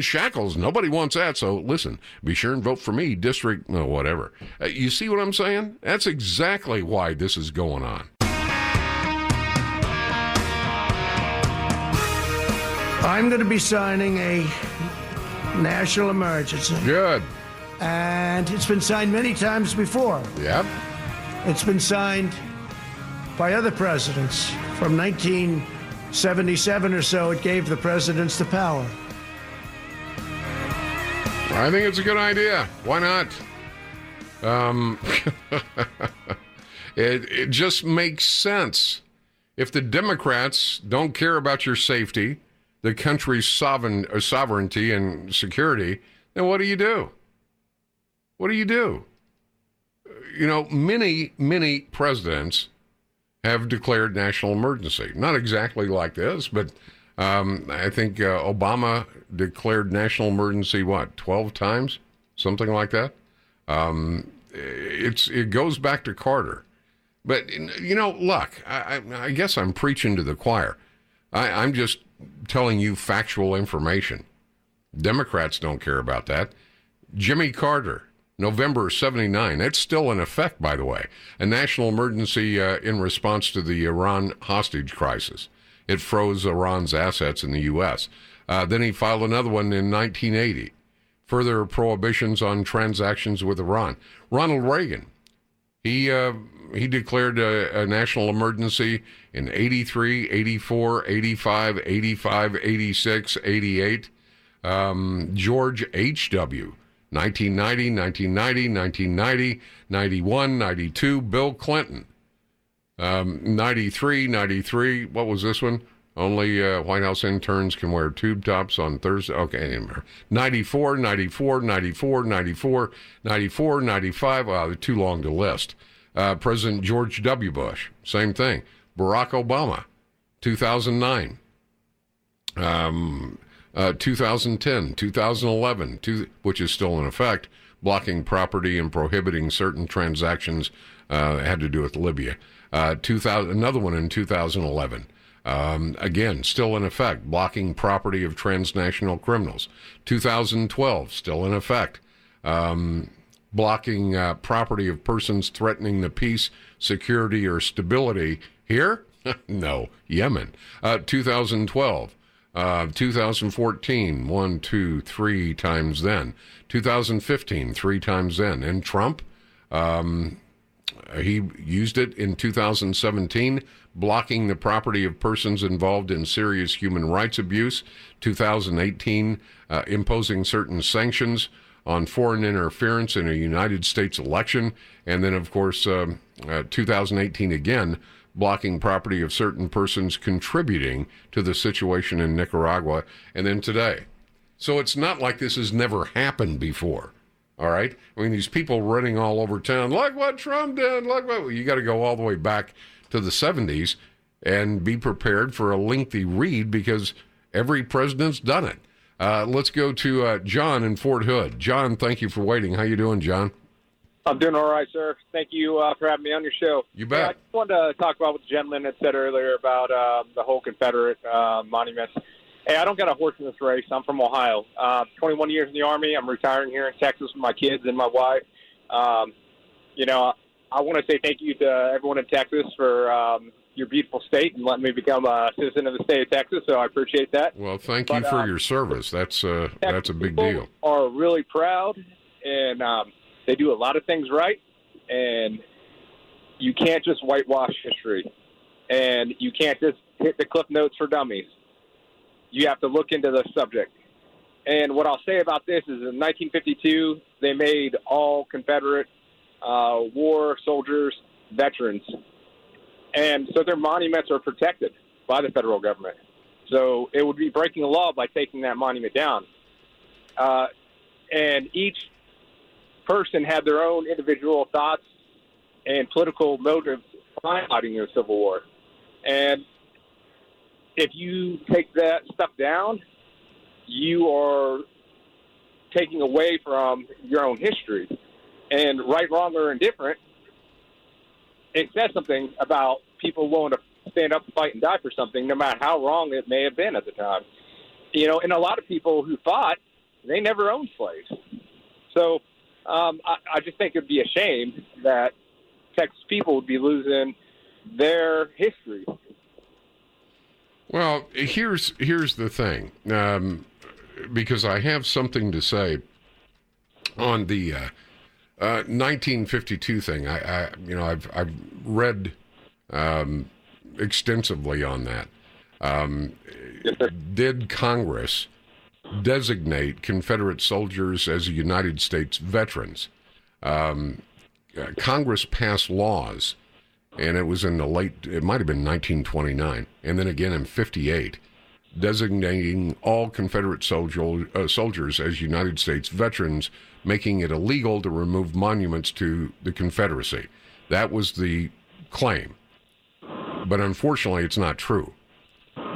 shackles. Nobody wants that. So listen, be sure and vote for me, whatever. You see what I'm saying? That's exactly why this is going on. I'm going to be signing a national emergency. Good. And it's been signed many times before. Yep. It's been signed by other presidents. From 1977 or so, it gave the presidents the power. I think it's a good idea. Why not? It just makes sense. If the Democrats don't care about your safety, the country's sovereignty and security, then what do you do? What do you do? Many presidents have declared national emergency. Not exactly like this, but I think Obama declared national emergency, 12 times? Something like that. It goes back to Carter. But, look, I guess I'm preaching to the choir. I'm just telling you factual information. Democrats don't care about that. Jimmy Carter, November 79. That's still in effect, by the way. A national emergency in response to the Iran hostage crisis. It froze Iran's assets in the U.S. Then he filed another one in 1980. Further prohibitions on transactions with Iran. Ronald Reagan, he declared a national emergency in 83, 84, 85, 85, 86, 88. George H.W., 1990, 1990, 1990, 91, 92. Bill Clinton, 93. What was this one? Only White House interns can wear tube tops on Thursday. Okay, 94, 94, 94, 94, 94, 95. Wow, too long to list. President George W. Bush, same thing. Barack Obama, 2009. 2010, 2011, which is still in effect, blocking property and prohibiting certain transactions had to do with Libya. Another one in 2011. Again, still in effect, blocking property of transnational criminals. 2012, still in effect. Blocking property of persons threatening the peace, security, or stability here? No, Yemen. 2012. 2014, 1, 2, 3 times then. 2015, 3 times then. And Trump, he used it in 2017, blocking the property of persons involved in serious human rights abuse. 2018, imposing certain sanctions on foreign interference in a United States election. And then, of course, 2018 again, blocking property of certain persons contributing to the situation in Nicaragua. And then today. So it's not like this has never happened before. All right? I mean, these people running all over town, like what Trump did, like what... You got to go all the way back to the 70s and be prepared for a lengthy read because every president's done it. Let's go to John in Fort Hood. John, thank you for waiting. How you doing, John? I'm doing all right, sir. Thank you for having me on your show. You bet. I just wanted to talk about what the gentleman had said earlier about the whole Confederate monuments. Hey, I don't got a horse in this race. I'm from Ohio. 21 years in the Army. I'm retiring here in Texas with my kids and my wife. You know, I want to say thank you to everyone in Texas for your beautiful state and letting me become a citizen of the state of Texas, so I appreciate that. Well, thank you for your service. That's a big deal. Are really proud, and they do a lot of things right, and you can't just whitewash history, and you can't just hit the cliff notes for dummies. You have to look into the subject. And what I'll say about this is in 1952, they made all Confederate war soldiers veterans. And so their monuments are protected by the federal government. So it would be breaking the law by taking that monument down. And each person had their own individual thoughts and political motives behind fighting the Civil War. And if you take that stuff down, you are taking away from your own history. And right, wrong, or indifferent, it says something about people willing to stand up, fight, and die for something, no matter how wrong it may have been at the time. You know, and a lot of people who fought, they never owned slaves. So I just think it would be a shame that Texas people would be losing their history. Well, here's the thing, because I have something to say on the 1952 thing. I've read extensively on that. Did Congress designate Confederate soldiers as United States veterans? Congress passed laws, and it was in it might have been 1929, and then again in 58, designating all Confederate soldiers as United States veterans, making it illegal to remove monuments to the Confederacy. That was the claim. But unfortunately, it's not true.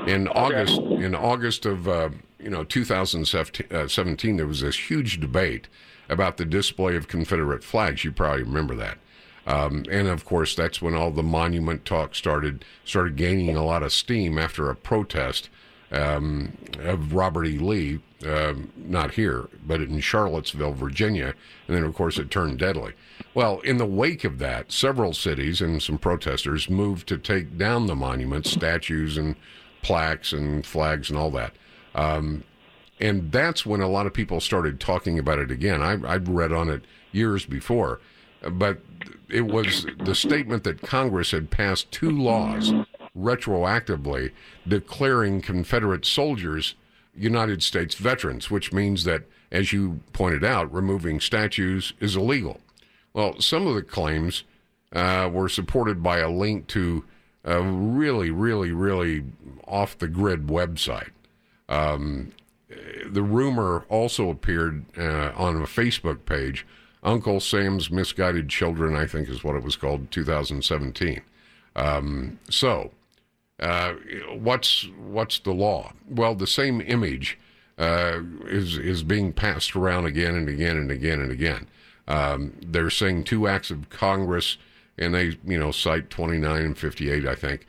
In August of 2017, there was this huge debate about the display of Confederate flags. You probably remember that. And of course, that's when all the monument talk started gaining a lot of steam after a protest of Robert E. Lee, not here, but in Charlottesville, Virginia. And then, of course, it turned deadly. Well, in the wake of that, several cities and some protesters moved to take down the monuments, statues and plaques and flags and all that. And that's when a lot of people started talking about it again. I'd read on it years before, but it was the statement that Congress had passed 2 laws retroactively declaring Confederate soldiers United States veterans, which means that, as you pointed out, removing statues is illegal. Well, some of the claims were supported by a link to a really, really, really off-the-grid website. The rumor also appeared on a Facebook page, Uncle Sam's Misguided Children, I think is what it was called, 2017. What's the law? Well, the same image is being passed around again and again and again and again. They're saying 2 acts of Congress, and they cite 29 and 58, I think,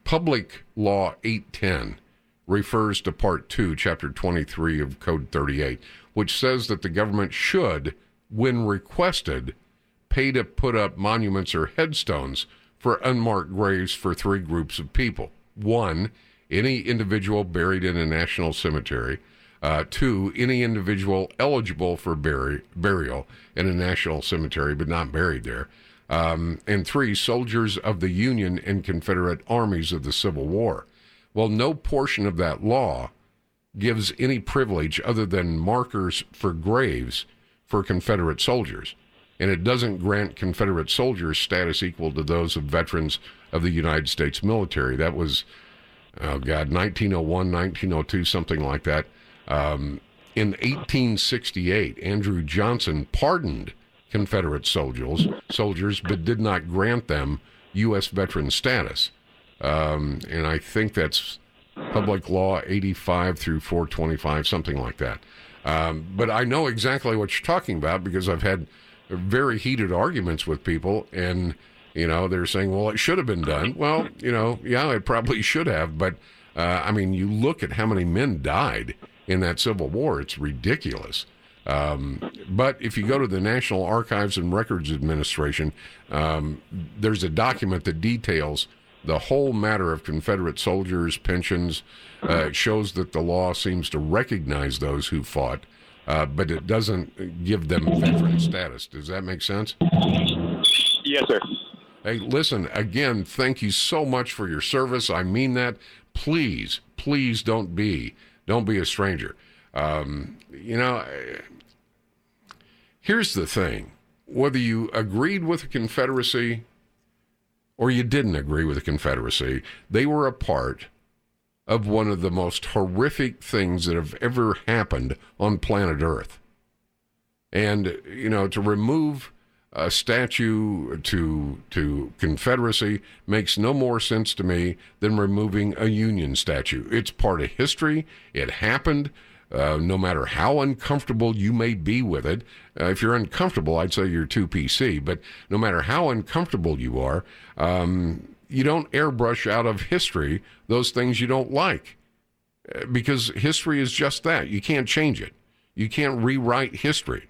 Public Law 810 refers to Part 2, Chapter 23 of Code 38, which says that the government should, when requested, pay to put up monuments or headstones for unmarked graves for 3 groups of people. 1, any individual buried in a national cemetery. 2, any individual eligible for burial in a national cemetery but not buried there. And 3, soldiers of the Union and Confederate armies of the Civil War. Well, no portion of that law gives any privilege other than markers for graves for Confederate soldiers. And it doesn't grant Confederate soldiers status equal to those of veterans of the United States military. That was, 1901, 1902, something like that. In 1868, Andrew Johnson pardoned Confederate soldiers, but did not grant them U.S. veteran status. And I think that's Public Law 85 through 425, something like that. But I know exactly what you're talking about because I've had very heated arguments with people, and, they're saying, well, it should have been done. Well, yeah, it probably should have, but, you look at how many men died in that Civil War, it's ridiculous. But if you go to the National Archives and Records Administration, there's a document that details the whole matter of Confederate soldiers' pensions. It shows that the law seems to recognize those who fought, but it doesn't give them veteran status. Does that make sense? Yes, sir. Hey, listen, again, thank you so much for your service. I mean that. Please don't be a stranger. Here's the thing. Whether you agreed with the Confederacy or you didn't agree with the Confederacy, they were a part of one of the most horrific things that have ever happened on planet Earth. And, to remove a statue to Confederacy makes no more sense to me than removing a Union statue. It's part of history. It happened. No matter how uncomfortable you may be with it, if you're uncomfortable, I'd say you're too PC, but no matter how uncomfortable you are, you don't airbrush out of history those things you don't like, because history is just that. You can't change it. You can't rewrite history.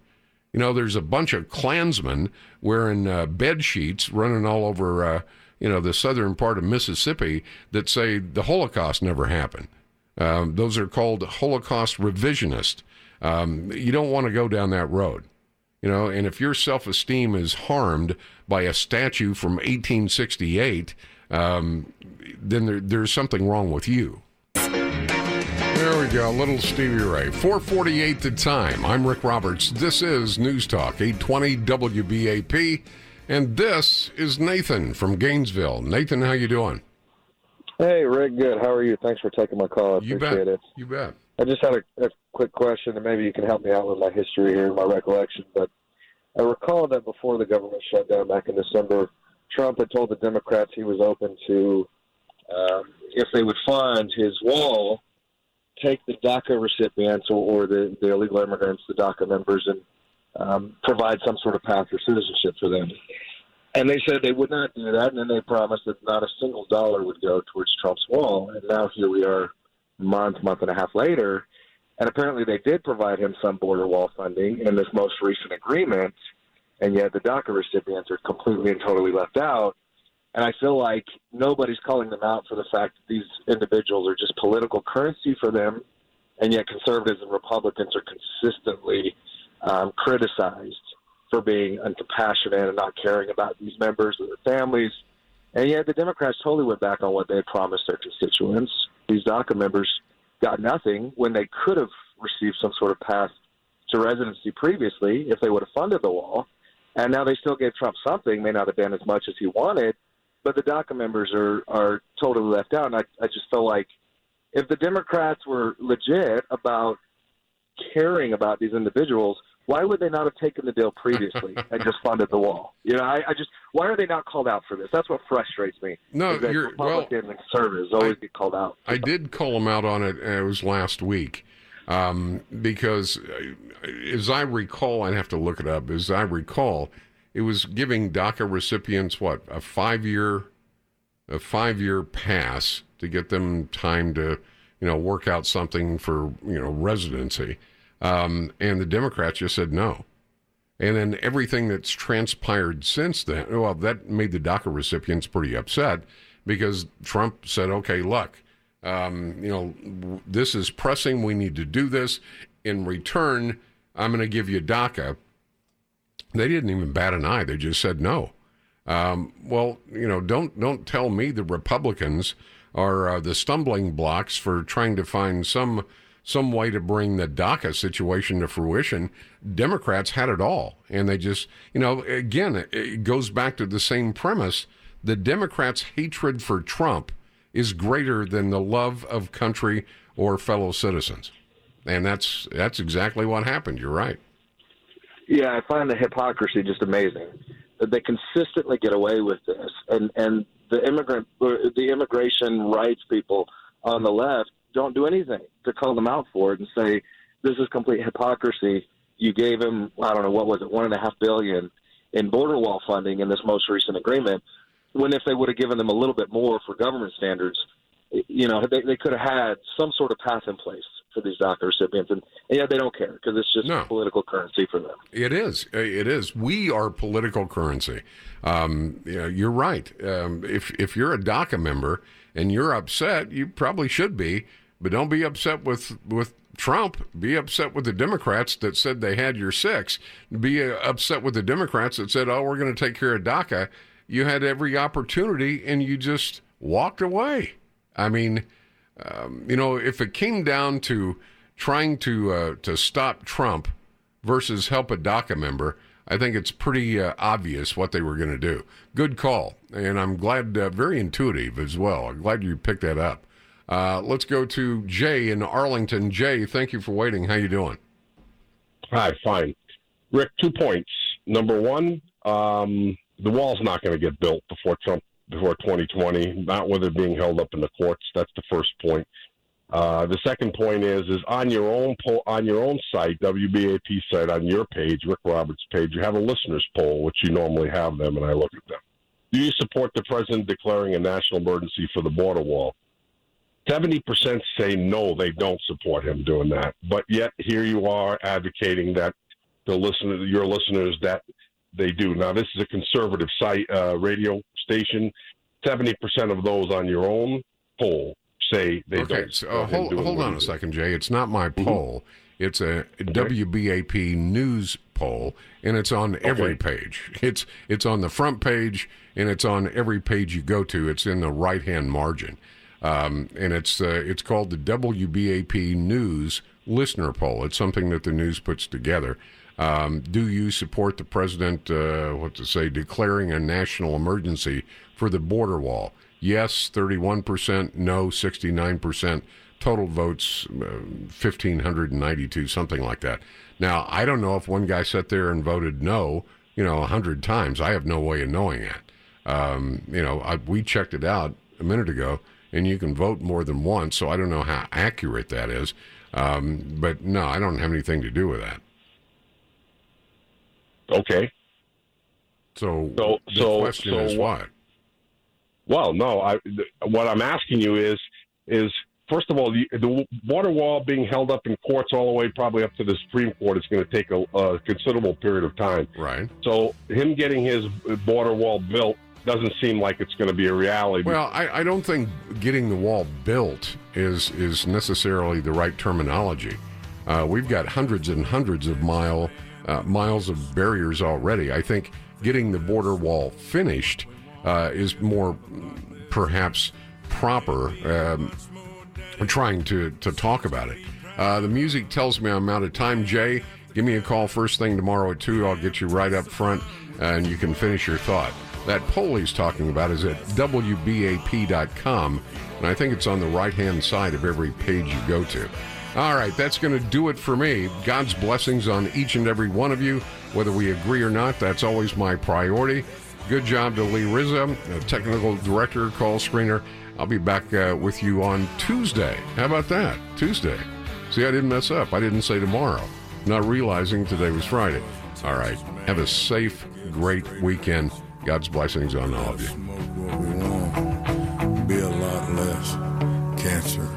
There's a bunch of Klansmen wearing bed sheets running all over, the southern part of Mississippi that say the Holocaust never happened. Those are called Holocaust revisionists. You don't want to go down that road, and if your self-esteem is harmed by a statue from 1868, then there's something wrong with you. There we go, little Stevie Ray. 4:48 the time. I'm Rick Roberts. This is News Talk 820 WBAP, and this is Nathan from Gainesville. Nathan, how you doing? Hey, Rick, good. How are you? Thanks for taking my call. I appreciate it. You bet. I just had a quick question, and maybe you can help me out with my history here and my recollection. But I recall that before the government shut down back in December, Trump had told the Democrats he was open to, if they would fund his wall, take the DACA recipients or the illegal immigrants, the DACA members, and provide some sort of path for citizenship for them. And they said they would not do that, and then they promised that not a single dollar would go towards Trump's wall. And now here we are month and a half later, and apparently they did provide him some border wall funding in this most recent agreement, and yet the DACA recipients are completely and totally left out. And I feel like nobody's calling them out for the fact that these individuals are just political currency for them, and yet conservatives and Republicans are consistently criticized for being uncompassionate and not caring about these members of their families. And yet the Democrats totally went back on what they had promised their constituents. These DACA members got nothing when they could have received some sort of path to residency previously if they would have funded the wall. And now they still gave Trump something, may not have been as much as he wanted, but the DACA members are totally left out. And I just feel like if the Democrats were legit about caring about these individuals, why would they not have taken the deal previously and just funded the wall? Why are they not called out for this? That's what frustrates me. No, Republicans and conservatives always get called out. I did call them out on it. It was last week because, as I recall, I'd have to look it up. As I recall, it was giving DACA recipients a 5-year a 5-year pass to get them time to, work out something for, residency. And the Democrats just said no. And then everything that's transpired since then, well, that made the DACA recipients pretty upset because Trump said, okay, look, this is pressing. We need to do this. In return, I'm going to give you DACA. They didn't even bat an eye. They just said no. Don't tell me the Republicans are the stumbling blocks for trying to find some way to bring the DACA situation to fruition. Democrats had it all. And they just, again, it goes back to the same premise. The Democrats' hatred for Trump is greater than the love of country or fellow citizens. And that's exactly what happened. You're right. Yeah, I find the hypocrisy just amazing. That they consistently get away with this. And the immigration rights people on the left don't do anything to call them out for it and say, this is complete hypocrisy. You gave him, I don't know, what was it, $1.5 billion in border wall funding in this most recent agreement, when if they would have given them a little bit more for government standards, they could have had some sort of path in place for these DACA recipients. And yeah, they don't care because it's just political currency for them. It is. It is. We are political currency. You're right. If you're a DACA member and you're upset, you probably should be, but don't be upset with Trump. Be upset with the Democrats that said they had your six. Be upset with the Democrats that said, oh, we're going to take care of DACA. You had every opportunity and you just walked away. I mean, if it came down to trying to stop Trump versus help a DACA member, I think it's pretty obvious what they were going to do. Good call. And I'm glad, very intuitive as well. I'm glad you picked that up. Let's go to Jay in Arlington. Jay, thank you for waiting. How you doing? Hi, fine. Rick, 2 points. Number one, the wall's not going to get built before 2020, not with it being held up in the courts. That's the first point. The second point is on your own site, WBAP site, on your page, Rick Roberts' page, you have a listeners poll, which you normally have them, and I look at them. Do you support the president declaring a national emergency for the border wall? 70% say no, they don't support him doing that. But yet here you are advocating that your listeners that they do. Now, this is a conservative site, radio station. 70% of those on your own poll say they don't. Okay, so hold on a second, Jay. It's not my poll. It's a WBAP news poll, and it's on every page. It's on the front page, and it's on every page you go to. It's in the right-hand margin. And it's called the WBAP News Listener Poll. It's something that the news puts together. Do you support the president, declaring a national emergency for the border wall? Yes, 31%, no, 69%. Total votes, 1,592, something like that. Now, I don't know if one guy sat there and voted no, 100 times. I have no way of knowing that. We checked it out a minute ago, and you can vote more than once, so I don't know how accurate that is. But no, I don't have anything to do with that. Okay. So the question is what? Well, no. What I'm asking you is first of all, the border wall being held up in courts all the way probably up to the Supreme Court is going to take a considerable period of time. Right. So him getting his border wall built doesn't seem like it's going to be a reality. Well, I don't think getting the wall built is necessarily the right terminology. We've got hundreds and hundreds of miles of barriers already. I think getting the border wall finished is more perhaps proper. Trying to talk about it. The music tells me I'm out of time. Jay, give me a call first thing tomorrow at 2. I'll get you right up front, and you can finish your thought. That poll he's talking about is at WBAP.com, and I think it's on the right-hand side of every page you go to. All right, that's going to do it for me. God's blessings on each and every one of you. Whether we agree or not, that's always my priority. Good job to Lee Rizza, technical director, call screener. I'll be back with you on Tuesday. How about that? Tuesday. See, I didn't mess up. I didn't say tomorrow, not realizing today was Friday. All right. Have a safe, great weekend. God's blessings on all of you. deaths, cancer.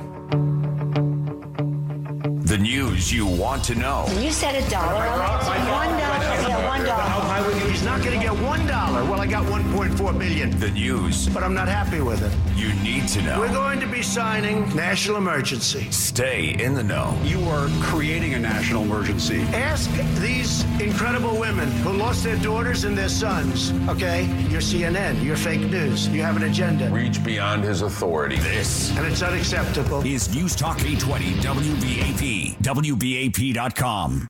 The news you want to know. When you said $1 on it, $1, yeah, $1. He's not going to get $1. Well, I got 1.4 billion. The news. But I'm not happy with it. You need to know. We're going to be signing national emergency. Stay in the know. You are creating a national emergency. Ask these incredible women who lost their daughters and their sons, okay? You're CNN. You're fake news. You have an agenda. Reach beyond his authority. This. And it's unacceptable. Is News Talk 820 WBAP. WBAP.com.